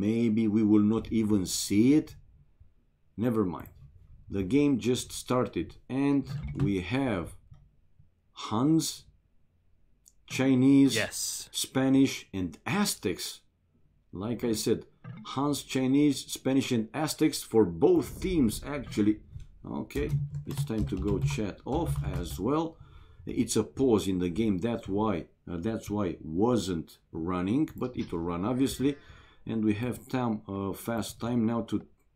maybe we will not even see it. Never mind. The game just started and we have Huns, Chinese, Yes. Spanish, and Aztecs. Like I said, Huns, Chinese, Spanish, and Aztecs for both teams actually. Okay, it's time to go chat off as well. It's a pause in the game, that's why wasn't running, but it will run obviously. And we have fast time now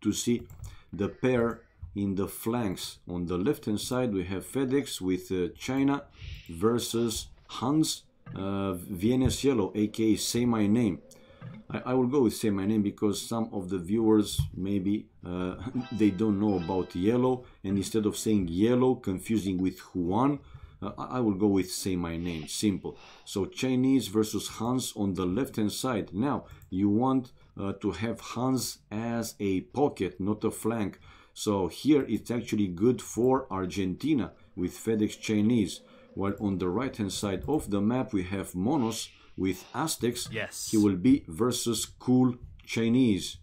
to see the pair in the flanks. On the left hand side we have FedEx with China versus Hans, Vienna's Yellow, aka Say My Name. I will go with Say My Name because some of the viewers maybe they don't know about yellow, and instead of saying yellow confusing with Juan, I will go with Say My Name, simple. So Chinese versus Hans on the left hand side. Now you want to have Hans as a pocket, not a flank. So here it's actually good for Argentina with FedEx Chinese. While on the right hand side of the map we have Monos with Aztecs. Yes. He will be versus Cool Chinese.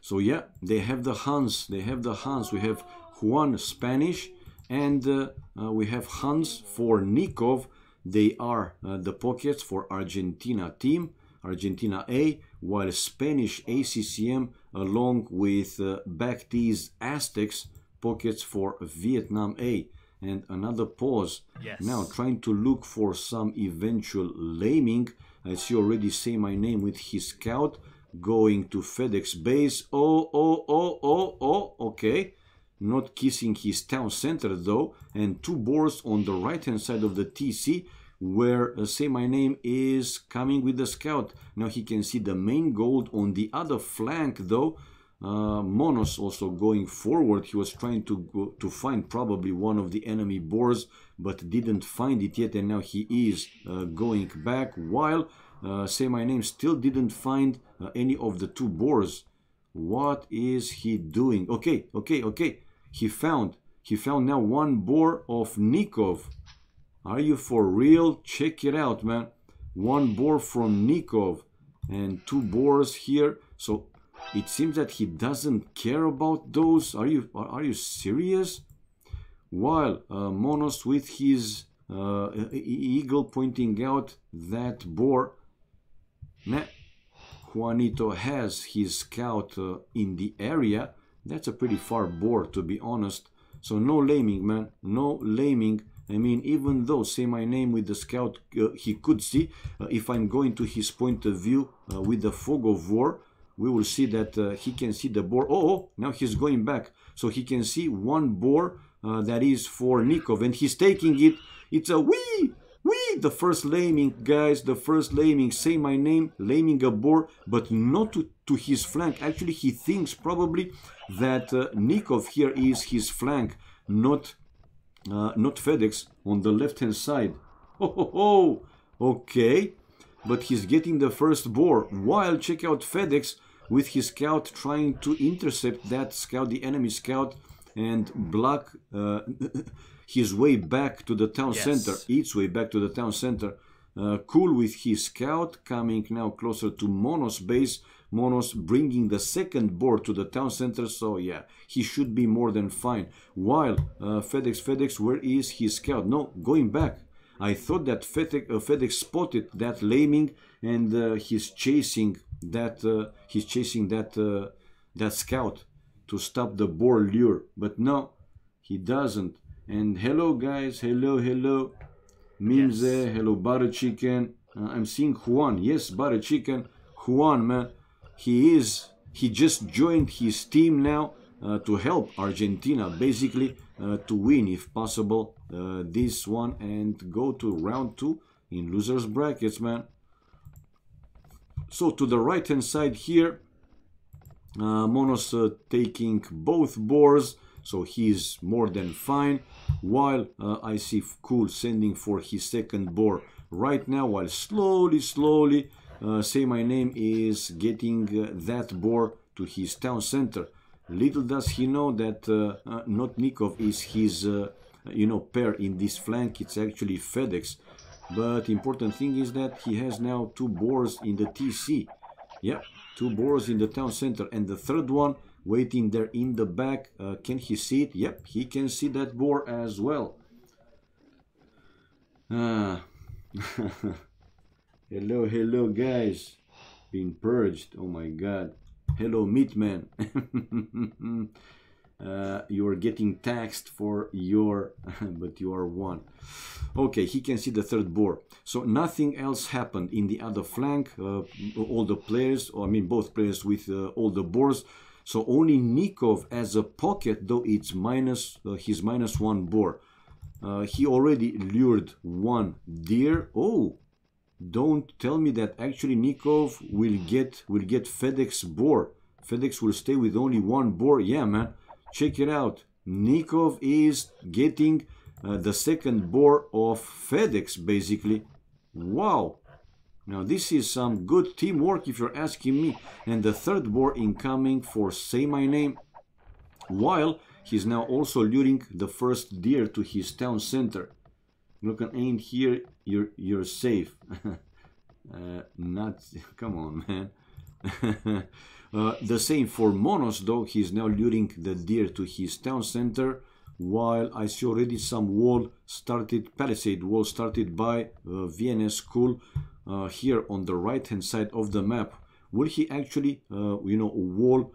So yeah, they have the Hans. We have Juan Spanish, and we have Hans for Nikov. They are the pockets for Argentina team, Argentina A, while Spanish ACCM along with Bactese Aztecs pockets for Vietnam A. And another pause. Yes. Now trying to look for some eventual laming. I see already Say My Name with his scout going to FedEx base. Okay. Not kissing his town center though. And two boars on the right hand side of the TC where Say My Name is coming with the scout. Now he can see the main gold on the other flank though. Monos also going forward. He was trying to find probably one of the enemy boars, but didn't find it yet, and now he is going back, while Say My Name still didn't find any of the two boars. What is he doing? Okay. He found now one boar of Nikov. Are you for real? Check it out, man. One boar from Nikov and two boars here. So it seems that he doesn't care about those. Are you serious? While Monos with his eagle pointing out that boar. Nah, Juanito has his scout in the area. That's a pretty far boar, to be honest. So no laming, man. No laming. I mean, even though Say My Name with the scout he could see, if I'm going to his point of view with the fog of war, we will see that he can see the boar. Oh, now he's going back. So he can see one boar that is for Nikov, and he's taking it. It's a wee. The first laming, guys, the first laming. Say My Name, laming a boar, but not to his flank. Actually, he thinks probably that Nikov here is his flank, not FedEx on the left-hand side. Okay. But he's getting the first boar, while check out FedEx with his scout trying to intercept that scout, the enemy scout, and block his way back to the town center, its way back to the town center. Cool with his scout coming now closer to Monos base. Monos bringing the second board to the town center, so yeah, he should be more than fine. While FedEx, where is his scout? No, going back. I thought that FedEx spotted that laming, and he's chasing that that scout to stop the boar lure, but no, he doesn't. And hello guys, hello Mimze, yes. Hello Butter Chicken. I'm seeing Juan. Yes, Butter Chicken. Juan, man, he just joined his team now to help Argentina basically to win if possible this one and go to round 2 in losers brackets, man. So to the right hand side here, Monos taking both boars, so he's more than fine, while I see Cool sending for his second boar right now, while slowly Say My Name is getting that boar to his town center. Little does he know that not Nikov is his pair in this flank. It's actually FedEx. But important thing is that he has now 2 boars in the TC. Yep, 2 boars in the town center, and the third one waiting there in the back. Can he see it? Yep, he can see that boar as well. Hello, hello guys. Being purged. Oh my god. Hello, Meatman. You are getting taxed for your, but you are one. Okay, he can see the third boar. So nothing else happened in the other flank. All the players, or I mean both players with all the boars. So only Nikov as a pocket, though it's minus his -1 boar. He already lured 1 deer. Oh, don't tell me that actually Nikov will get FedEx boar. FedEx will stay with only 1 boar. Yeah, man. Check it out. Nikov is getting the second boar of FedEx, basically. Wow. Now, this is some good teamwork, if you're asking me. And the third boar incoming for Say My Name, while he's now also luring the first deer to his town center. You can aim here, you're safe. Not, come on, man. The same for Monos, though. He's now luring the deer to his town center, while I see already some palisade wall started by VNS School here on the right hand side of the map. Will he actually, wall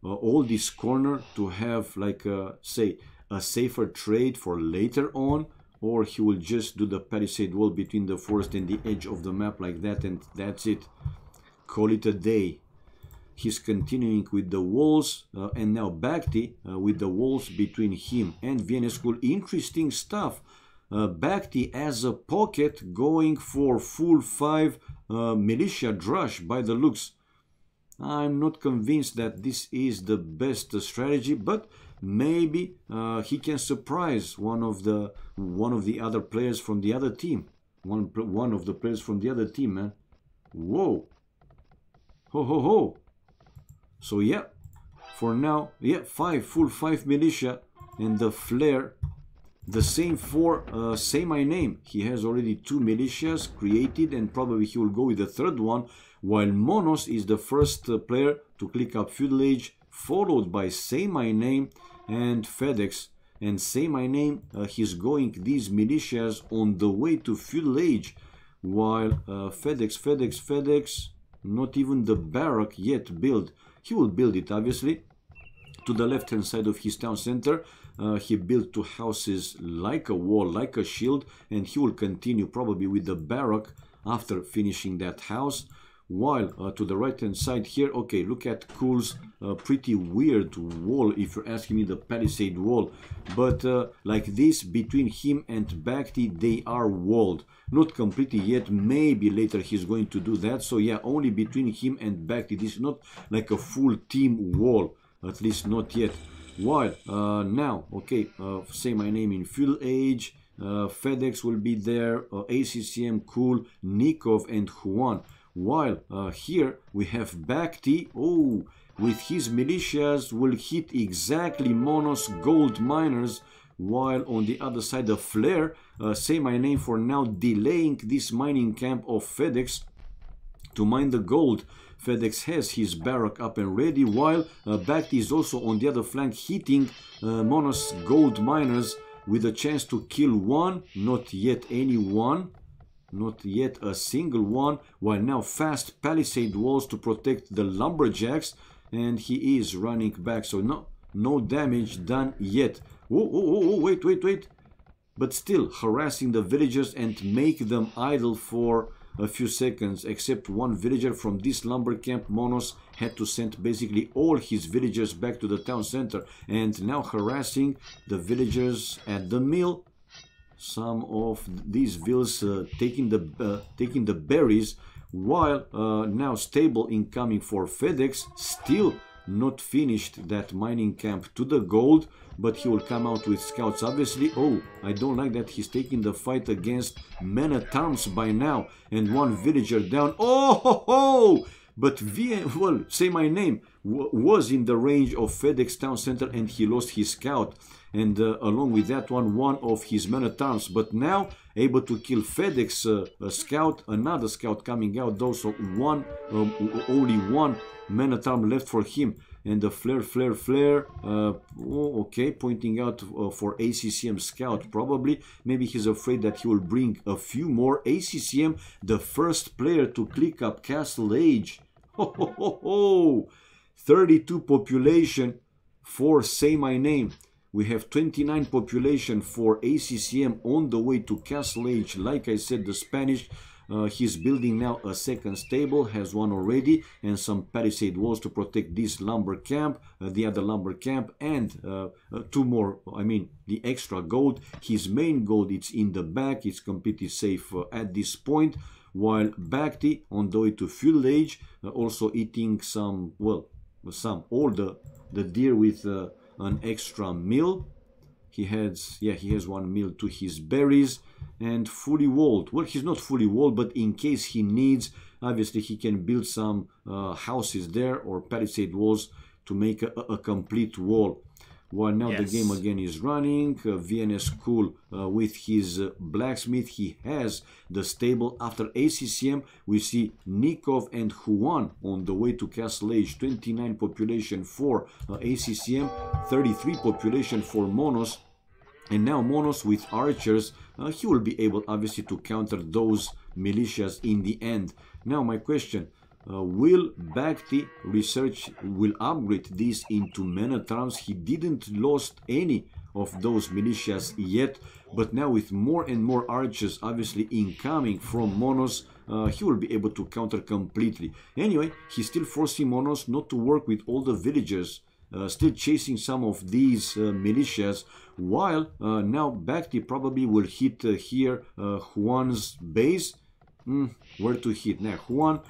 all this corner to have, like, say, a safer trade for later on? Or he will just do the palisade wall between the forest and the edge of the map like that, and that's it. Call it a day. He's continuing with the walls, and now Bhakti with the walls between him and VNS School. Interesting stuff. Bhakti as a pocket going for full 5 militia drush by the looks. I'm not convinced that this is the best strategy, but maybe he can surprise one of the other players from the other team. One of the players from the other team, man. Whoa. Ho ho ho. So yeah, for now, yeah, full 5 militia, and the flare, the same for Say My Name. He has already 2 militias created, and probably he will go with the third one, while Monos is the first player to click up Feudal Age, followed by Say My Name and FedEx. And Say My Name, he's going these militias on the way to Feudal Age, while FedEx, not even the barrack yet built. He will build it, obviously. To the left hand side of his town center, he built 2 houses like a wall, like a shield, and he will continue probably with the barrack after finishing that house. While to the right hand side here, okay, look at Cool's pretty weird wall, if you're asking me, the palisade wall. But like this, between him and Bhakti, they are walled. Not completely yet, maybe later he's going to do that. So yeah, only between him and Bhakti. This is not like a full team wall, at least not yet. While now, okay, Say My Name in Feudal Age, FedEx will be there, ACCM, Cool, Nikov and Juan. While here we have Bhakti, oh, with his militias will hit exactly Monos gold miners, while on the other side of Flare, Say My Name for now delaying this mining camp of FedEx to mine the gold. FedEx has his barrack up and ready, while Bhakti is also on the other flank hitting Monos gold miners with a chance to kill one, not yet anyone. Not yet a single one, while now fast palisade walls to protect the lumberjacks, and he is running back, so no damage done yet. Oh, wait. But still harassing the villagers and make them idle for a few seconds, except one villager from this lumber camp. Monos had to send basically all his villagers back to the town center, and now harassing the villagers at the mill. Some of these vills taking the berries, while now stable incoming for FedEx, still not finished that mining camp to the gold, but he will come out with scouts, obviously. Oh, I don't like that he's taking the fight against men-at-arms by now, and one villager down. Oh ho ho! But Say My Name was in the range of FedEx town center, and he lost his scout, and along with that one of his men-at-arms. But now able to kill FedEx scout, another scout coming out though, so only one man-at-arm left for him. And the flare, okay, pointing out for ACCM scout, probably. Maybe he's afraid that he will bring a few more. ACCM, the first player to click up Castle Age. 32 population for Say My Name. We have 29 population for ACCM on the way to Castle Age. Like I said, the Spanish, he's building now a second stable, has one already, and some palisade walls to protect this lumber camp, the other lumber camp, and two more, I mean, the extra gold. His main gold, it's in the back, it's completely safe at this point, while Bhakti, on the way to feudal age, also eating some, well, all the deer with an extra meal. He has one meal to his berries, and fully walled. Well, he's not fully walled, but in case he needs, obviously he can build some houses there or palisade walls to make a complete wall. While now the game again is running, VNS Cool with his blacksmith, he has the stable. After ACCM, we see Nikov and Juan on the way to Castle Age. 29 population for ACCM, 33 population for Monos. And now Monos with archers, he will be able obviously to counter those militias in the end. Now my question, will Bhakti research, will upgrade this into men-at-arms? He didn't lost any of those militias yet, but now with more and more archers obviously incoming from Monos, he will be able to counter completely. Anyway, he's still forcing Monos not to work with all the villagers, still chasing some of these militias, while now Bhakti probably will hit here Juan's base. Where to hit? Now Juan,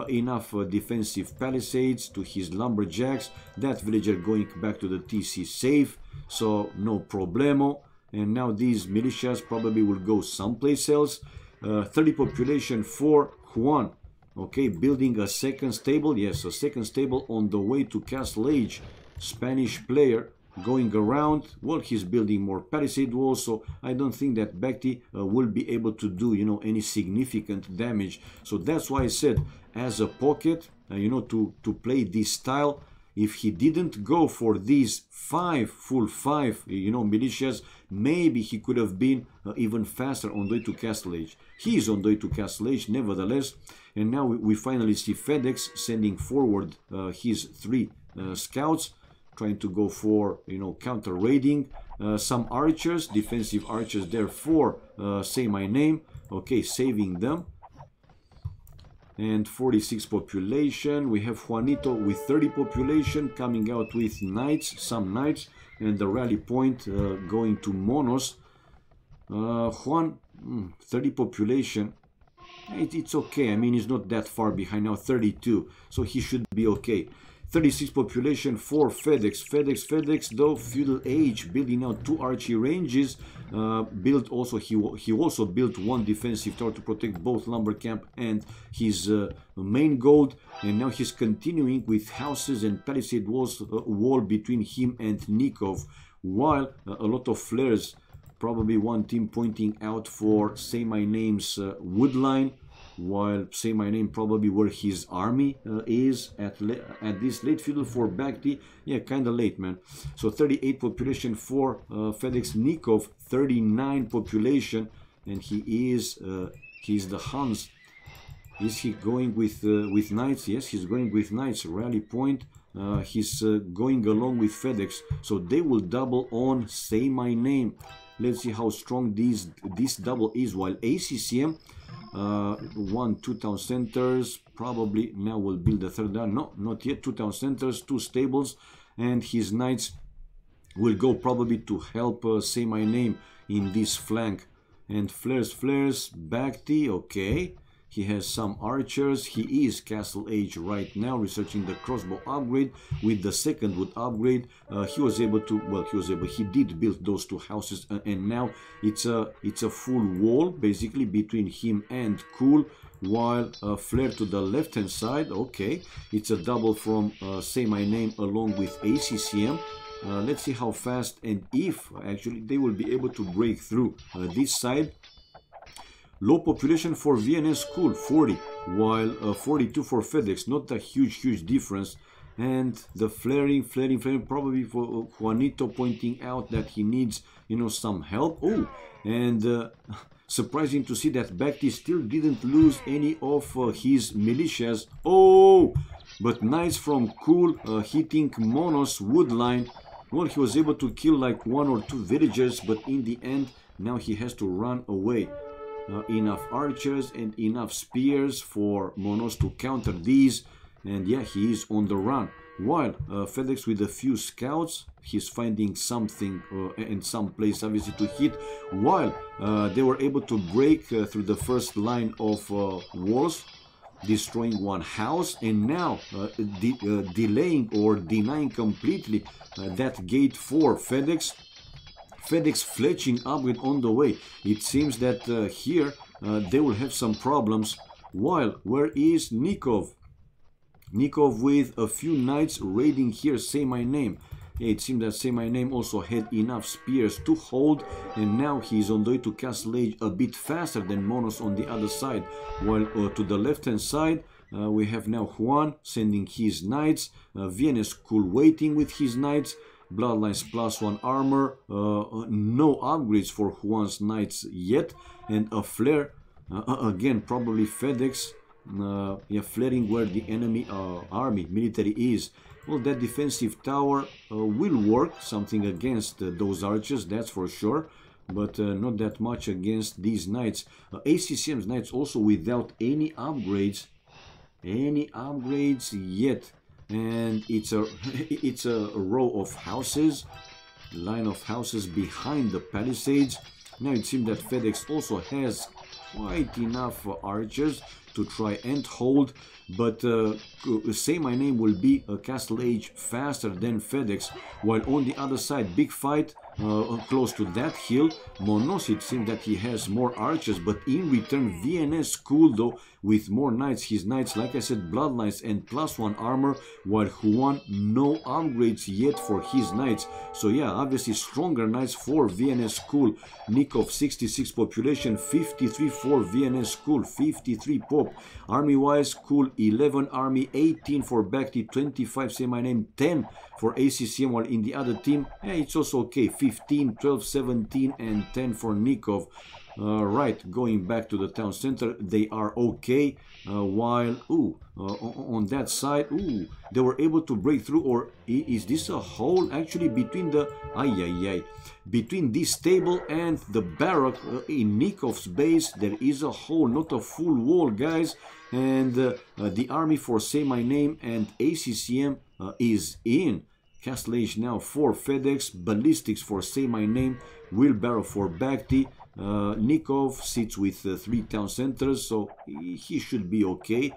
enough defensive palisades to his lumberjacks. That villager going back to the TC safe, so no problemo. And now these militias probably will go someplace else. 30 population for Juan. Okay, building a second stable. Yes, a second stable on the way to Castle Age. Spanish player going around. Well, he's building more palisade walls, so I don't think that Bhakti will be able to do, you know, any significant damage. So that's why I said, as a pocket, you know, to play this style, if he didn't go for these full five, you know, militias, maybe he could have been even faster on the way to Castle Age. He is on the way to Castle Age, nevertheless. And now we finally see FedEx sending forward his 3 scouts, trying to go for, you know, counter raiding. Some archers, defensive archers there for Say My Name. Okay, saving them. And 46 population. We have Juanito with 30 population coming out with knights, some knights, and the rally point going to Monos. Juan, 30 population. It's okay. I mean, he's not that far behind now, 32, so he should be okay. 36 population for FedEx. FedEx though, feudal age, building out 2 archery ranges. Built also, he also built 1 defensive tower to protect both lumber camp and his main gold. And now he's continuing with houses and palisade walls, wall between him and Nikov, while a lot of flares. Probably one team pointing out for Say My Name's wood line, while Say My Name probably where his army is at this late feudal for Bhakti. Yeah, kind of late, man. So 38 population for FedEx. Nikov, 39 population, and he is he's the Hans. Is he going with knights? Yes, he's going with knights. Rally point. He's going along with FedEx, so they will double on Say My Name. Let's see how strong this double is, while ACCM 2 town centers, probably now will build the third down. No, not yet. 2 town centers, 2 stables, and his knights will go probably to help Say My Name in this flank. And flares, Bhakti, okay. He has some archers. He is Castle Age right now, researching the crossbow upgrade. With the second wood upgrade, he did build those 2 houses, and now it's a full wall basically between him and Cool. While flare to the left hand side, okay, it's a double from Say My Name along with ACCM. Let's see how fast and if actually they will be able to break through this side. Low population for VNS School, 40, while 42 for FedEx. Not a huge difference. And the flaring, probably for Juanito pointing out that he needs, some help. Oh, and surprising to see that Bakti still didn't lose any of his militias. Oh, but nice from Cool hitting Monos Woodline. Well, he was able to kill like 1 or 2 villagers, but in the end, now he has to run away. Enough archers and enough spears for Monos to counter these. And yeah, he is on the run. While FedEx with a few scouts, he's finding something in some place obviously to hit. While they were able to break through the first line of walls, destroying one house, and now delaying or denying completely that gate for FedEx. FedEx fletching upgrade on the way. It seems that here they will have some problems. While where is Nikov? Nikov with a few knights raiding here. Say my name. Yeah, it seemed that Say My Name also had enough spears to hold, and now he's on the way to Castle Age a bit faster than Monos on the other side. While to the left hand side we have now Juan sending his knights, VNS School waiting with his knights, Bloodlines +1 armor, no upgrades for Juan's knights yet, and a flare, again probably FedEx, yeah, flaring where the enemy army, military is. Well, that defensive tower will work something against those archers, that's for sure, but not that much against these knights. ACCM's knights also without any upgrades yet, and it's a row of houses, line of houses behind the palisades. Now it seems that FedEx also has quite enough archers to try and hold, but Say My Name will be a Castle Age faster than FedEx, while on the other side, big fight close to that hill. Monos, it seems that he has more archers, but in return VNS School though with more knights. His knights, like I said, bloodlines and +1 armor, while Juan no upgrades yet for his knights. So yeah, obviously stronger knights for VNS School. Nikov 66 population, 53 for VNS School, 53 pop. Army wise, Cool 11 army, 18 for Bakti, 25 Say My Name, 10 for ACCM, while in the other team, yeah, it's also okay, 15, 12, 17 and 10 for Nikov. Right, going back to the town center, they are okay, while on that side, they were able to break through. Or is this a hole actually between the between this table and the barrack in Nikov's base? There is a hole, not a full wall, guys, and the army for Say My Name and ACCM is in. Castle Age now for FedEx, ballistics for Say My Name, wheelbarrow for Bakti. Nikov sits with 3 town centers, so he should be okay.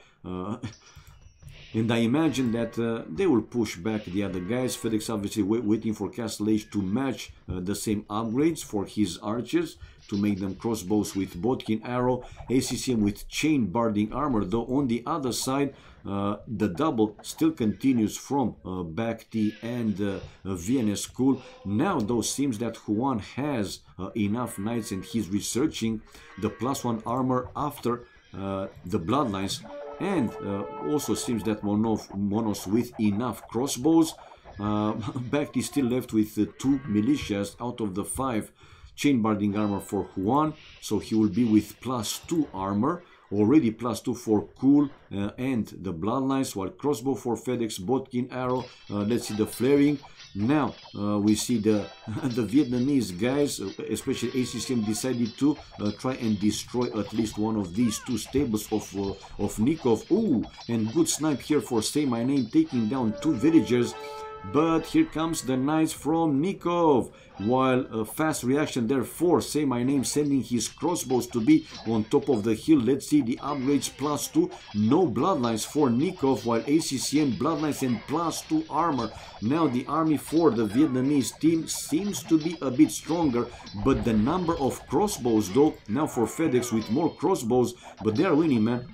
And I imagine that they will push back the other guys. FedEx obviously waiting for Castle Age to match the same upgrades for his archers, to make them crossbows with Bodkin arrow, ACCM with chain barding armor, though on the other side the double still continues from Bakti and VNS School. Now though seems that Juan has enough knights and he's researching the +1 armor after the bloodlines, and also seems that Monos with enough crossbows. Bakti still left with 2 militias out of the 5. Chain barding armor for Juan, so he will be with +2 armor, already +2 for Cool and the bloodlines, while crossbow for FedEx, Bodkin arrow. Let's see the flaring. Now we see the Vietnamese guys, especially ACCM, decided to try and destroy at least one of these 2 stables of Nikov. And good snipe here for Say My Name, taking down 2 villagers. But here comes the knights from Nikov, while a fast reaction there for Say My Name, sending his crossbows to be on top of the hill. Let's see the upgrades, +2, no bloodlines for Nikov, while ACCM bloodlines and +2 armor. Now the army for the Vietnamese team seems to be a bit stronger, but the number of crossbows though, now for FedEx with more crossbows, but they are winning, man.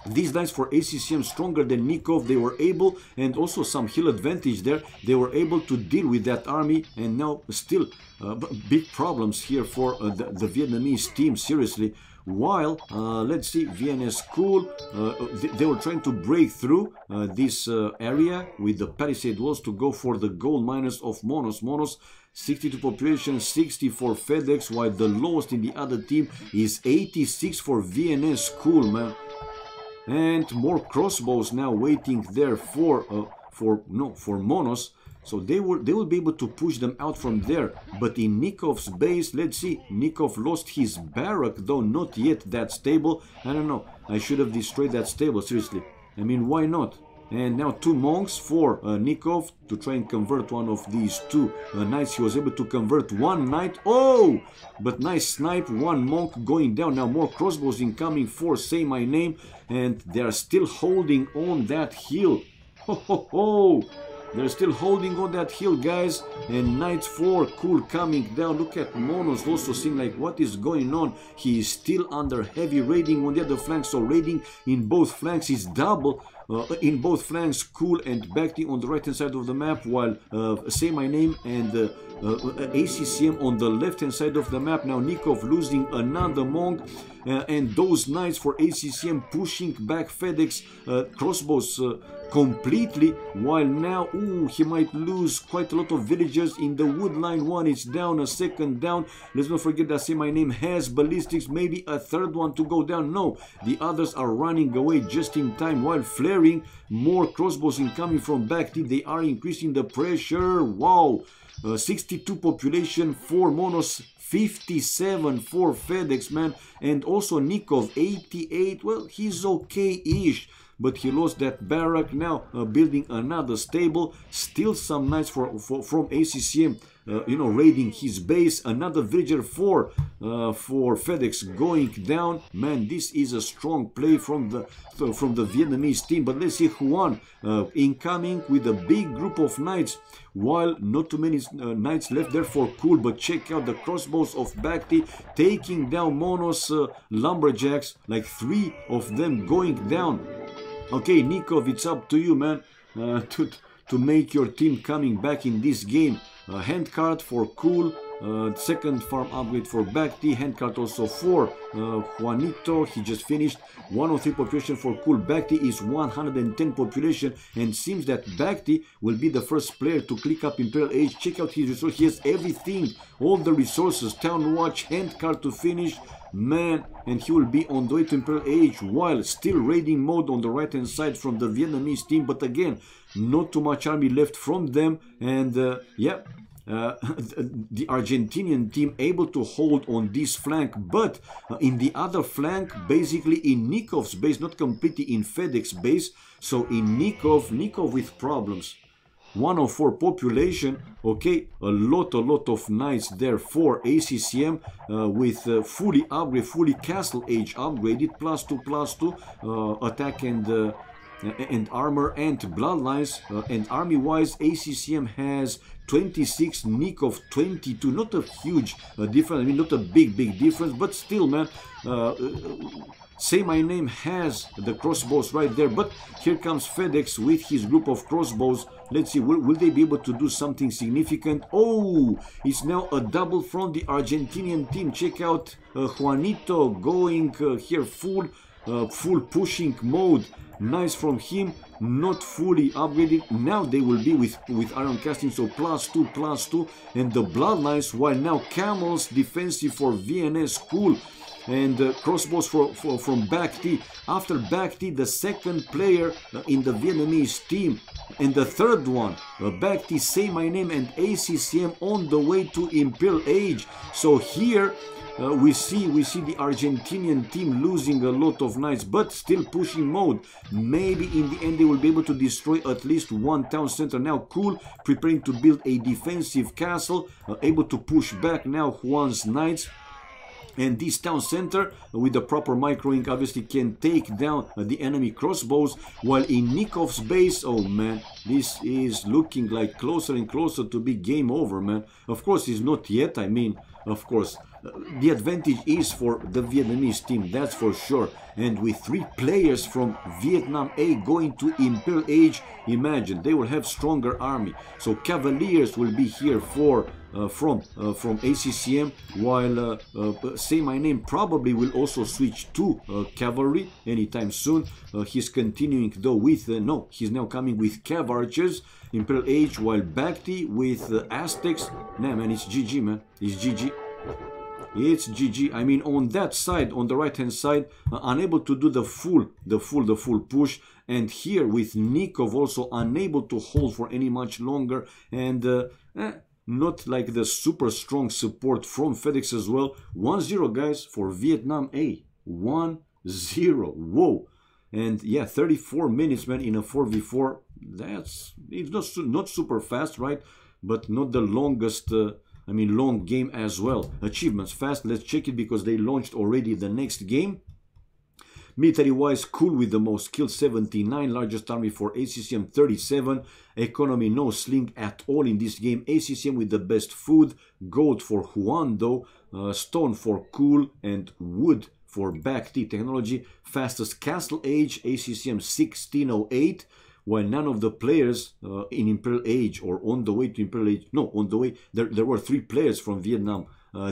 These knights for ACCM stronger than Nikov. They were able, and also some hill advantage there, they were able to deal with that army, and now still big problems here for the Vietnamese team, seriously. while let's see, VNS Cool, they were trying to break through this area with the palisade walls to go for the gold miners of Monos. Monos 62 population, 60 for FedEx, while the lowest in the other team is 86 for VNS Cool, man. And more crossbows now waiting there for Monos. So they will be able to push them out from there. But in Nikov's base, let's see, Nikov lost his barrack, though not yet that stable. I don't know, I should have destroyed that stable, seriously. I mean, why not? And now 2 monks for Nikov to try and convert one of these 2 knights. He was able to convert 1 knight. Oh! But nice snipe, 1 monk going down. Now more crossbows incoming for Say My Name. And they are still holding on that hill. Ho ho ho! They're still holding on that hill, guys. And Knight 4 Cool coming down. Look at Monos also seeing like what is going on. He is still under heavy raiding on the other flank. So raiding in both flanks is double. In both flanks, Cool and Bhakti on the right hand side of the map, while Say My Name and ACCM on the left hand side of the map. Now Nikov losing another monk, and those knights for ACCM pushing back FedEx crossbows completely, while now he might lose quite a lot of villagers in the wood line. 1 is down, a 2nd down. Let's not forget that Say My Name has ballistics, maybe a 3rd one to go down. No, the others are running away just in time, while flaring. More crossbows incoming from Bhakti. They are increasing the pressure. Wow, 62 population for Monos, 57 for FedEx, man. And also Nikov 88. Well, he's okay-ish, but he lost that barrack. Now building another stable. Still some knights from ACCM, raiding his base. Another villager for FedEx going down. Man, this is a strong play from the Vietnamese team. But let's see Juan incoming with a big group of knights, while not too many knights left there for Cool. But check out the crossbows of Bhakti taking down Monos lumberjacks, like 3 of them going down. Okay, Nikov, it's up to you, man, to make your team coming back in this game. Handcart for Cool, 2nd farm upgrade for Bhakti, handcart also for Juanito, he just finished. 103 population for Cool. Bhakti is 110 population, and seems that Bhakti will be the first player to click up Imperial Age. Check out his resource, he has everything, all the resources, Town Watch, handcart to finish. Man, and he will be on the way to Imperial Age, while still raiding mode on the right hand side from the Vietnamese team. But again, not too much army left from them, and yeah, the Argentinian team able to hold on this flank. But in the other flank, basically in Nikov's base, not completely in FedEx base. So in Nikov with problems. 104 population, okay, a lot of knights there for ACCM with fully upgrade, fully castle age upgraded, +2/+2 attack and armor and bloodlines, and army wise ACCM has 26, Nikov 22. Not a huge difference, I mean not a big difference, but still, man. Say My Name has the crossbows right there, but here comes FedEx with his group of crossbows. Let's see, will they be able to do something significant? Oh, it's now a double from the Argentinian team. Check out Juanito going here full pushing mode. Nice from him, not fully upgraded. Now they will be with iron casting, so +2/+2, and the bloodlines, while now camels defensive for VNS Cool. And crossbows from Bhakti. After Bhakti, the 2nd player in the Vietnamese team, and the 3rd one, Bhakti, Say My Name, and ACCM on the way to Imperial Age. So here we see the Argentinian team losing a lot of knights, but still pushing mode. Maybe in the end they will be able to destroy at least 1 town center. Now Cool preparing to build a defensive castle, able to push back now Juan's knights. And this town center, with the proper microing, obviously can take down the enemy crossbows. While in Nikov's base, oh man, this is looking like closer and closer to be game over, man. Of course, it's not yet. I mean, of course, the advantage is for the Vietnamese team, that's for sure. And with 3 players from Vietnam A going to Imperial Age, imagine they will have stronger army. So Cavaliers will be here for from ACCM, while Say My Name probably will also switch to Cavalry anytime soon. He's continuing though with no, he's now coming with Cav Archers, Imperial Age, while Bhakti with Aztecs. Nah, man, it's GG, man. It's GG. It's GG. I mean, on that side, on the right hand side, unable to do the full push, and here with Nikov also unable to hold for any much longer, and not like the super strong support from FedEx as well. 1-0 guys for Vietnam A. 1-0. Whoa. And yeah, 34 minutes, man, in a 4v4. It's not super fast, right? But not the longest, I mean, long game as well. Achievements fast. Let's check it because they launched already the next game. Military-wise, cool with the most kills, 79. Largest army for ACCM, 37. Economy, no sling at all in this game. ACCM with the best food. Gold for Huan, though. Stone for cool. And wood for Bhakti technology. Fastest castle age, ACCM 1608. While none of the players in Imperial Age or on the way to Imperial Age, no, on the way, there were 3 players from Vietnam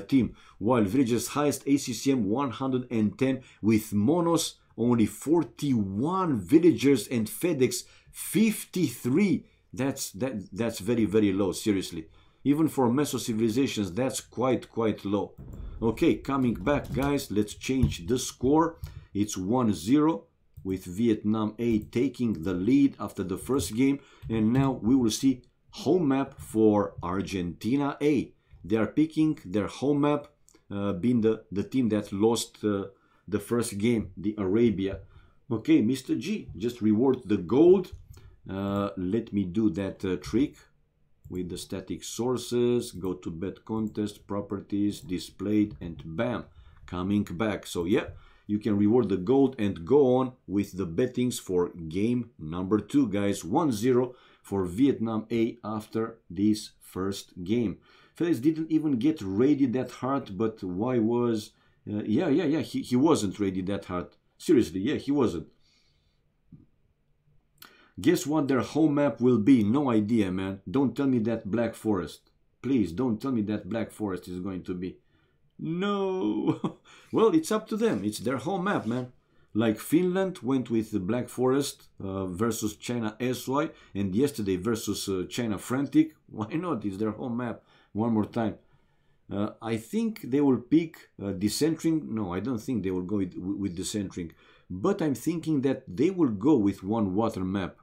team. While villagers highest ACCM 110 with monos, only 41 villagers, and FedEx 53. That's very, very low, seriously. Even for Meso civilizations, that's quite low. Okay, coming back, guys, let's change the score. It's 1-0. With Vietnam A taking the lead after the first game. And now we will see home map for Argentina A. They are picking their home map, being the team that lost the first game, the Arabia. Okay, Mr. G, just reward the gold. Let me do that trick with the static sources. Go to bet contest, properties, displayed, and bam, coming back. So yeah, you can reward the gold and go on with the bettings for game number 2, guys. 1-0 for Vietnam A after this first game. FedEx didn't even get ready that hard, but why was... yeah, he wasn't ready that hard. Seriously, yeah, he wasn't. Guess what their home map will be? No idea, man. Don't tell me that Black Forest. Please, don't tell me that Black Forest is going to be... No. Well, it's up to them. It's their home map, man. Like Finland went with the Black Forest versus China SY, and yesterday versus China Frantic. Why not? It's their home map. One more time. I think they will pick Decentering. No, I don't think they will go with Decentering. But I'm thinking that they will go with one water map.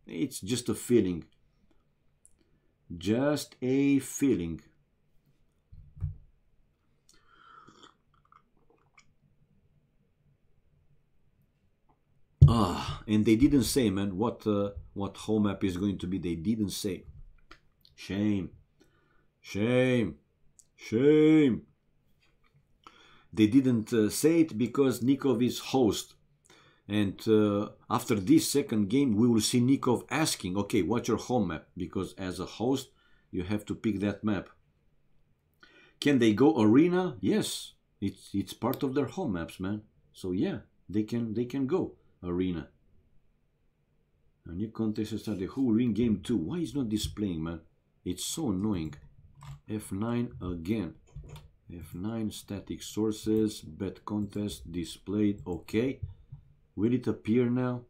It's just a feeling. Just a feeling. And they didn't say, man, what home map is going to be. They didn't say. Shame. Shame. Shame. They didn't say it because Nikov is host. And after this second game, we will see Nikov asking, okay, what's your home map? Because as a host, you have to pick that map. Can they go arena? Yes. It's part of their home maps, man. So yeah, they can go arena. A new contest started. Who will win game 2? Why is not displaying, man? It's so annoying. F9 again. F9 static sources, bet contest displayed. Okay. Will it appear now?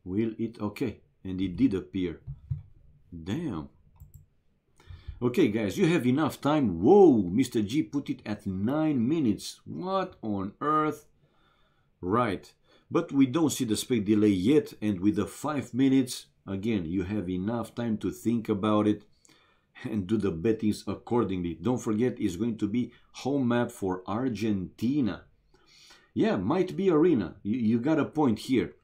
Will it? Okay. And it did appear. Damn. Okay, guys, you have enough time. Whoa, Mr. G put it at 9 minutes. What on earth? Right. But we don't see the spec delay yet. And with the 5 minutes, again, you have enough time to think about it and do the bettings accordingly. Don't forget, it's going to be home map for Argentina. Yeah, might be arena. You got a point here.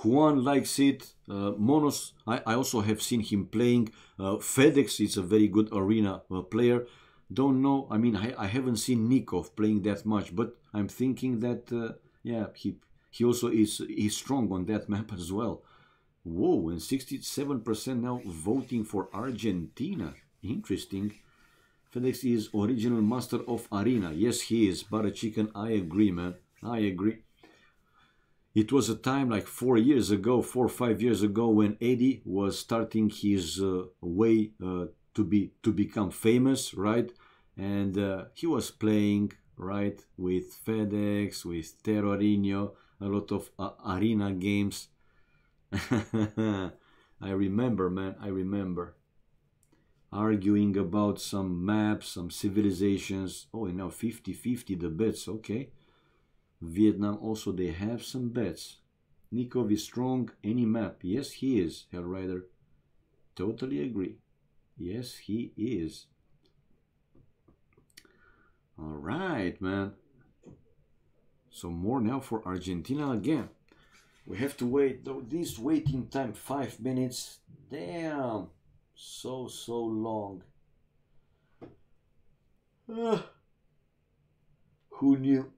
Juan likes it. Monos, I also have seen him playing. FedEx is a very good arena player. Don't know. I mean, I haven't seen Nikov playing that much, but I'm thinking that yeah, he also is strong on that map as well. Whoa, and 67% now voting for Argentina. Interesting. FedEx is original master of arena. Yes, he is. Butter chicken, I agree, man. I agree. It was a time like 4 years ago, 4 or 5 years ago, when Eddie was starting his way to become famous, right? And he was playing, right, with FedEx, with Terrorinho, a lot of arena games. I remember, man, I remember. Arguing about some maps, some civilizations. Oh, and now 50-50 the bets, okay. Vietnam also, they have some bets. Nikov is strong, any map. Yes, he is, Hellrider. Totally agree. Yes, he is. All right, man. So more now for Argentina again. We have to wait, though this waiting time, 5 minutes. Damn, so long. Who knew?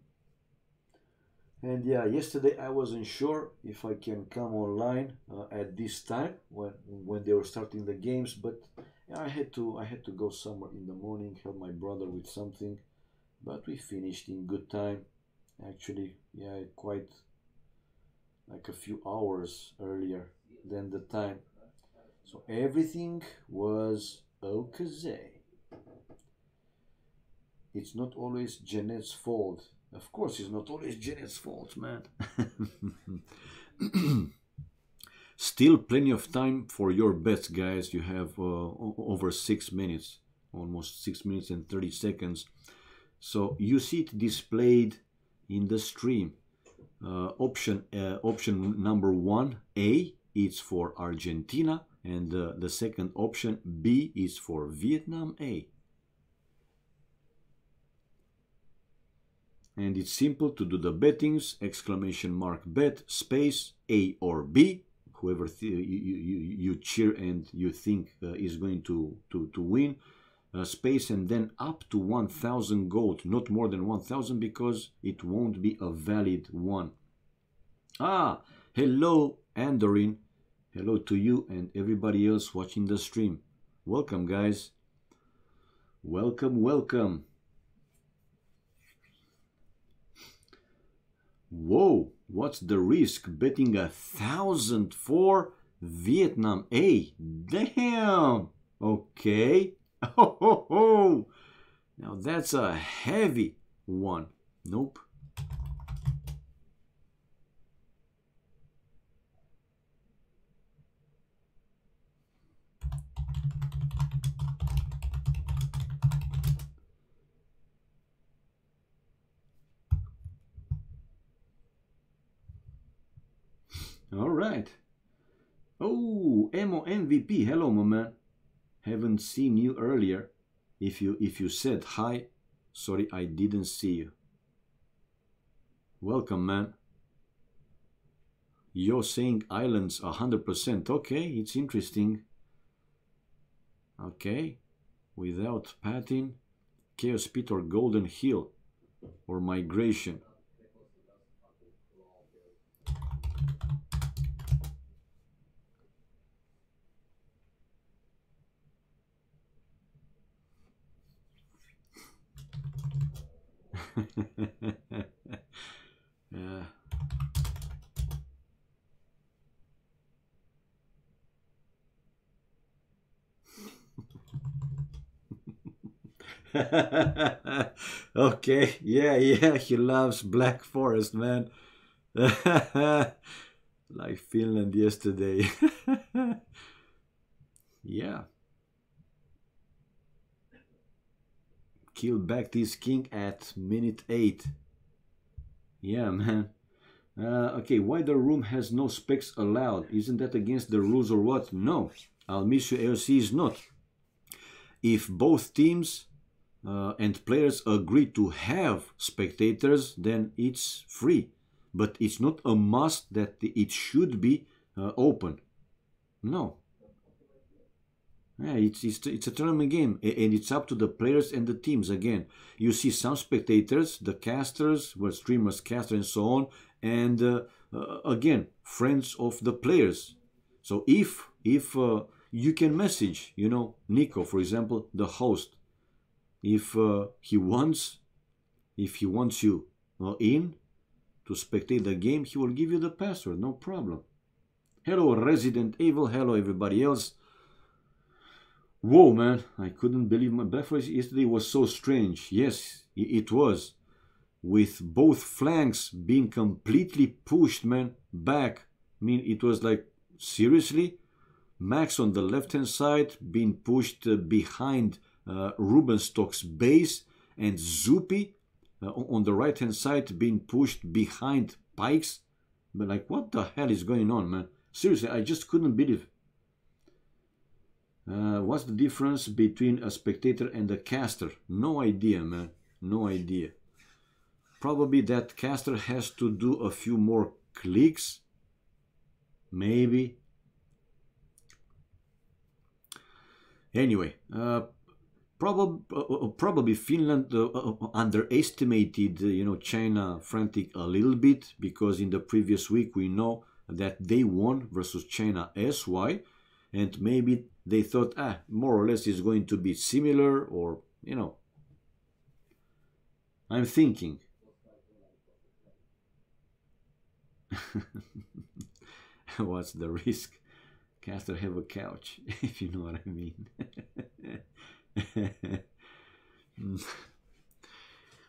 And yeah, yesterday I wasn't sure if I can come online at this time when they were starting the games, but yeah, I had to go somewhere in the morning, help my brother with something, but we finished in good time. Actually, yeah, quite like a few hours earlier than the time. So everything was okay. It's not always Jeanette's fault. Of course, it's not always Janet's fault, man. Still plenty of time for your bets, guys. You have over 6 minutes, almost 6 minutes and 30 seconds. So you see it displayed in the stream. Option number 1A is for Argentina, and the second option B is for Vietnam A. And it's simple to do the bettings, exclamation mark bet, space, A or B, whoever you cheer and you think is going to win, space, and then up to 1,000 gold, not more than 1,000 because it won't be a valid one. Ah, hello Andorin, hello to you and everybody else watching the stream. Welcome, guys. Welcome, welcome. Whoa, what's the risk betting 1,000 for Vietnam A? Damn! Okay. Oh. Now that's a heavy one. Nope. All right. Oh, Emo MVP. Hello, my man. Haven't seen you earlier. If you said hi, sorry, I didn't see you. Welcome, man. You're saying islands 100%. Okay, it's interesting. Okay. Without Patin, Chaos Pit or Golden Hill or Migration. Yeah. Okay, yeah, he loves Black Forest, man. Like Finland yesterday. Yeah. Kill back this king at minute 8. Yeah, man. Okay, why the room has no specs allowed? Isn't that against the rules or what? No, I'll miss you AOC is not. If both teams and players agree to have spectators, then it's free. But it's not a must that it should be open. No. Yeah, it's a tournament game, and it's up to the players and the teams. Again, you see some spectators, the casters, well, streamers, casters, and so on, and again, friends of the players. So if you can message, Nico, for example, the host, if he wants you in to spectate the game, he will give you the password, no problem. Hello Resident Evil, hello everybody else. Whoa man, I couldn't believe my breakfast yesterday was so strange. Yes, it was. With both flanks being completely pushed, man, back. I mean, it was like, seriously? Max on the left-hand side being pushed behind Rubenstock's base, and Zupi on the right-hand side being pushed behind Pikes. But like, what the hell is going on, man? Seriously, I just couldn't believe. What's the difference between a spectator and a caster? No idea, man. No idea. Probably that caster has to do a few more clicks. Maybe. Anyway, probably Finland underestimated, China frantic a little bit, because in the previous week we know that they won versus China SY, and maybe they thought, more or less it's going to be similar, or, I'm thinking. What's the risk? Caster have a couch, if you know what I mean.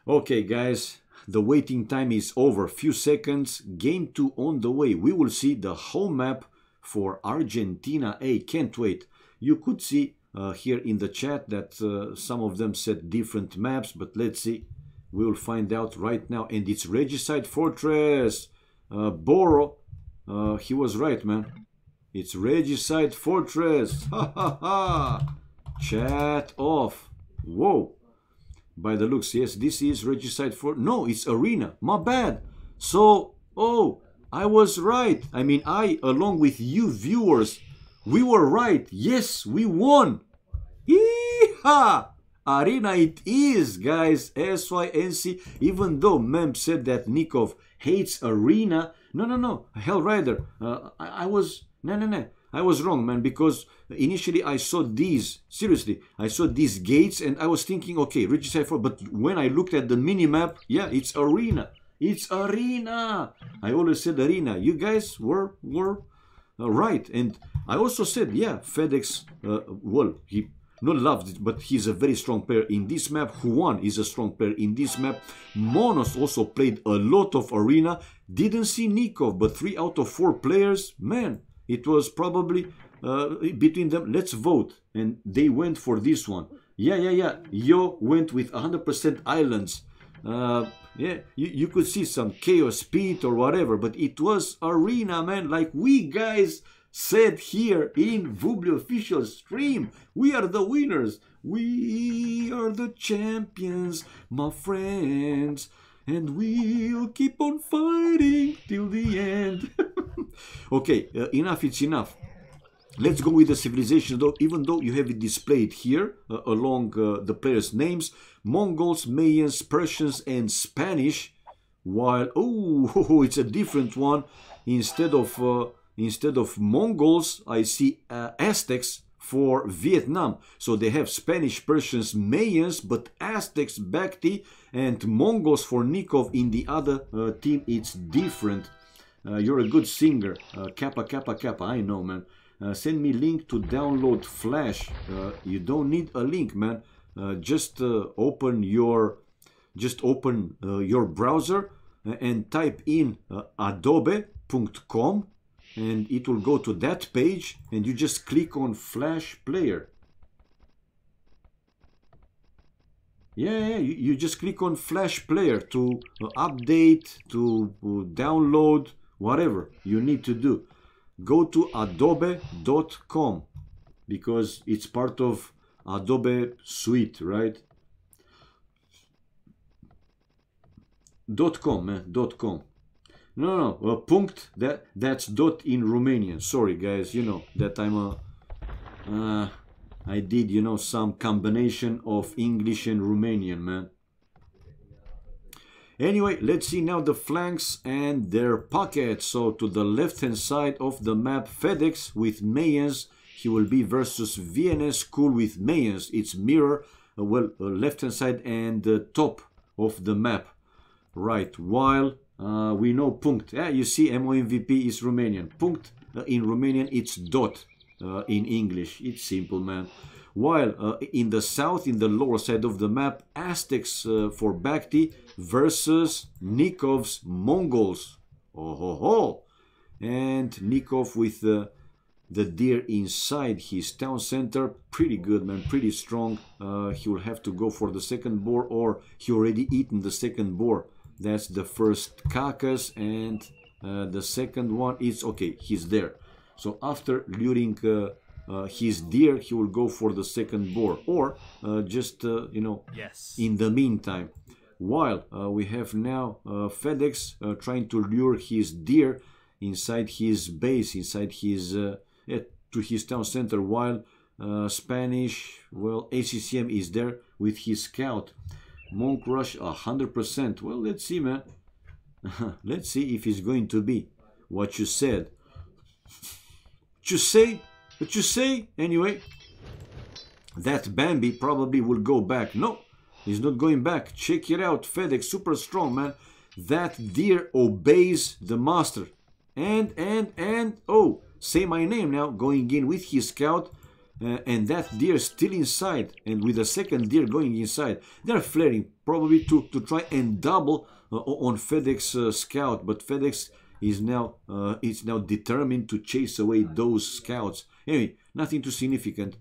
Okay, guys, the waiting time is over. Few seconds. Game 2 on the way. We will see the home map for Argentina A. Can't wait. You could see here in the chat that some of them set different maps, but let's see. We will find out right now. And it's Regicide Fortress. Boro, he was right, man. It's Regicide Fortress. Ha ha ha. Chat off. Whoa. By the looks, yes, this is Regicide Fortress. No, it's Arena. My bad. So, I was right. I mean, along with you viewers, we were right. Yes, we won. Yeehaw! Arena it is, guys. SYNC. Even though Mem said that Nikov hates Arena. No. Hellrider. I was wrong, man, because initially I saw these. Seriously, I saw these gates and I was thinking, okay, Regicide 4. But when I looked at the mini-map, yeah, it's Arena. It's Arena. I always said Arena. You guys were right. And I also said, yeah, FedEx, well, he not loved it, but he's a very strong player in this map. Juan is a strong player in this map. Monos also played a lot of Arena. Didn't see Nikov, but 3 out of 4 players, man, it was probably between them. Let's vote. And they went for this one. Yeah. Yo went with 100% islands. Yeah, you could see some chaos speed or whatever, but it was Arena, man, like we guys said here in Vubli official stream. We are the winners. We are the champions, my friends. And we'll keep on fighting till the end. Okay, enough, it's enough. Let's go with the civilization, though, even though you have it displayed here along the players' names. Mongols, Mayans, Persians, and Spanish. While, it's a different one. Instead of Mongols, I see Aztecs for Vietnam. So they have Spanish, Persians, Mayans, but Aztecs, Bakhti, and Mongols for Nikov. In the other team, it's different. You're a good singer. Kappa, Kappa, Kappa. I know, man. Send me link to download Flash. You don't need a link, man. Just open your browser and type in adobe.com, and it will go to that page, and you just click on Flash Player. Yeah, you just click on Flash Player to update, to download, whatever you need to do. Go to adobe.com because it's part of Adobe Suite, right? .com, man, .com. No, punct, that's dot in Romanian. Sorry, guys, you know that I did, some combination of English and Romanian, man. Anyway, let's see now the flanks and their pockets. So to the left-hand side of the map, FedEx with Mayans. He will be versus VNS School with Mayans. It's mirror left hand side and top of the map. Right, while we know punct. Yeah, you see MOMVP is Romanian. Punct in Romanian it's dot in English. It's simple, man. While in the south, in the lower side of the map, Aztecs for Bakhti versus Nikov's Mongols. Oh ho ho! And Nikov with the deer inside his town center. Pretty good, man. Pretty strong. He will have to go for the second boar, or he already eaten the second boar. That's the first carcass, and the second one is okay. He's there. So after luring his deer, he will go for the second boar, or just you know, Yes. in the meantime, while we have now FedEx trying to lure his deer inside his base, inside his to his town center, while Spanish, well, ACCM is there with his scout. Monk rush 100%. Well, let's see, man. Let's see if it's going to be what you said. What you say? Anyway, that Bambi probably will go back. No, he's not going back. Check it out. FedEx, super strong, man. That deer obeys the master. And, oh, say my name now, going in with his scout. And that deer still inside, and with a second deer going inside. They're flaring, probably to try and double on FedEx scout, but FedEx is now determined to chase away those scouts. Anyway, nothing too significant.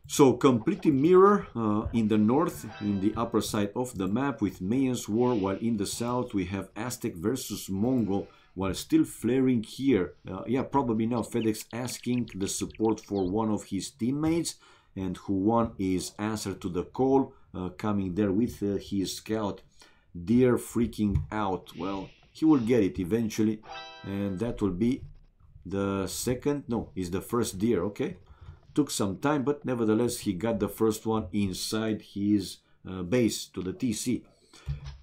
So completely mirror in the north, in the upper side of the map, with Mayans War, while in the south we have Aztec versus Mongol, while still flaring here. Yeah, probably now FedEx asking the support for one of his teammates, and who one is answer to the call, coming there with his scout. Deer freaking out. Well, he will get it eventually, and that will be the second, no, is the first deer. Okay, took some time, but nevertheless he got the first one inside his base to the TC.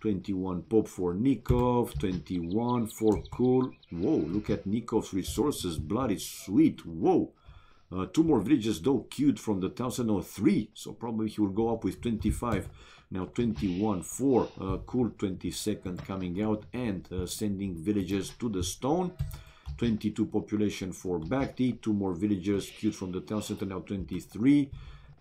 21 pop for Nikov, 21 for Cool. Whoa, look at Nikov's resources, bloody sweet. Whoa, 2 more villages though queued from the town center. No, 3, so probably he will go up with 25. Now 21 for Cool, 22nd coming out and sending villagers to the stone. 22 population for Bakhti, 2 more villagers queued from the town center. Now 23.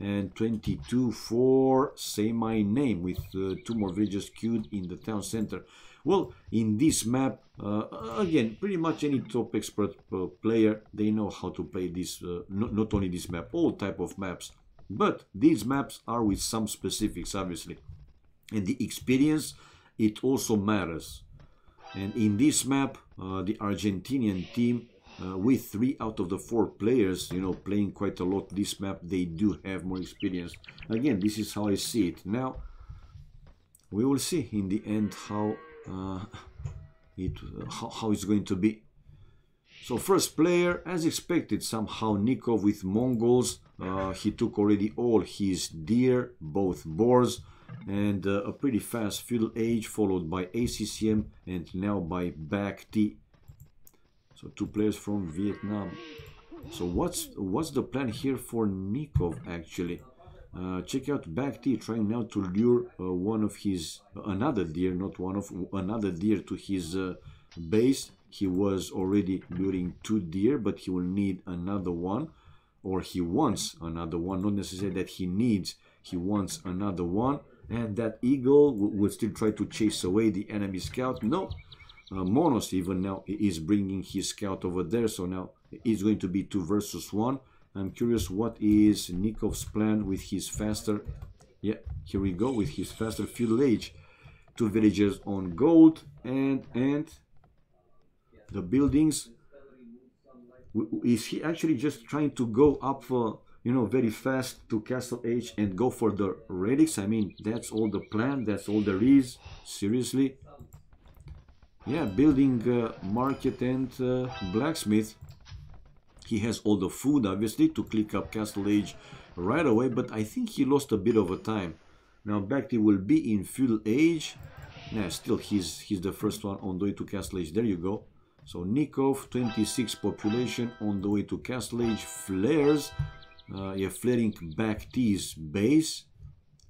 And 22 for Say My Name, with 2 more villagers queued in the town center. Well, in this map, again, pretty much any top expert player, they know how to play this, not only this map, all type of maps. But these maps are with some specifics, obviously. And the experience, it also matters. And in this map, the Argentinian team, with 3 out of the 4 players, you know, playing quite a lot this map, they do have more experience. Again, this is how I see it. Now, we will see in the end how it's going to be. So first player, as expected, somehow Nikov with Mongols. He took already all his deer, both boars, and a pretty fast feudal age, followed by ACCM and now by Bakhti. So 2 players from Vietnam. So what's the plan here for Nikov actually? Check out Bakhti trying now to lure one of his another deer to his base. He was already luring 2 deer, but he will need another one, or he wants another one. Not necessarily that he needs, he wants another one. And that eagle will still try to chase away the enemy scout. No. Monos even now is bringing his scout over there, so now it's going to be 2 versus 1. I'm curious what is Nikov's plan with his faster, yeah, here we go, with his faster feudal age. 2 villagers on gold, and the buildings. Is he actually just trying to go up, you know, very fast to castle age and go for the relics? I mean, that's all the plan, that's all there is, seriously. Yeah, building market and blacksmith. He has all the food, obviously, to click up Castle Age right away, but I think he lost a bit of a time. Now Bakhti will be in feudal age. Yeah, still he's the first one on the way to Castle Age. There you go. So Nikov, 26 population on the way to Castle Age. Flares. Yeah, flaring Bakhti's base.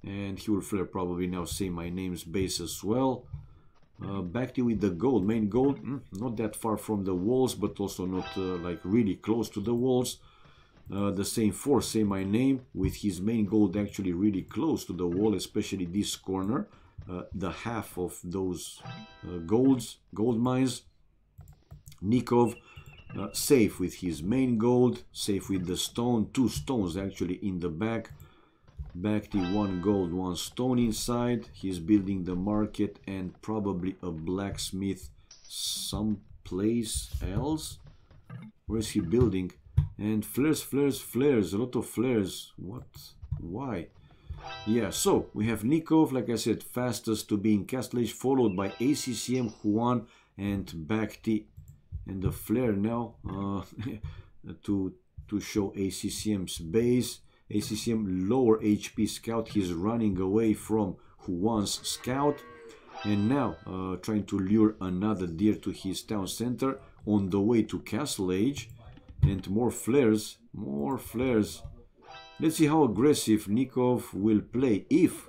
And he will flare probably now Say My Name's base as well. Bakhti with the gold, main gold, not that far from the walls, but also not like really close to the walls. The same for Say My Name, with his main gold actually really close to the wall, especially this corner, the half of those gold mines. Nikov safe with his main gold, safe with the stone, 2 stones actually in the back. Bakhti 1 gold, 1 stone inside. He's building the market and probably a blacksmith someplace else. Where is he building? And flares, flares, flares, a lot of flares. What? Why? Yeah, so we have Nikov, like I said, fastest to be in Castle Age, followed by ACCM, Juan, and Bakhti. And the flare now to show ACCM's base. ACCM lower HP scout, he's running away from Juan's scout. And now trying to lure another deer to his town center on the way to Castle Age. And more flares, more flares. Let's see how aggressive Nikov will play, if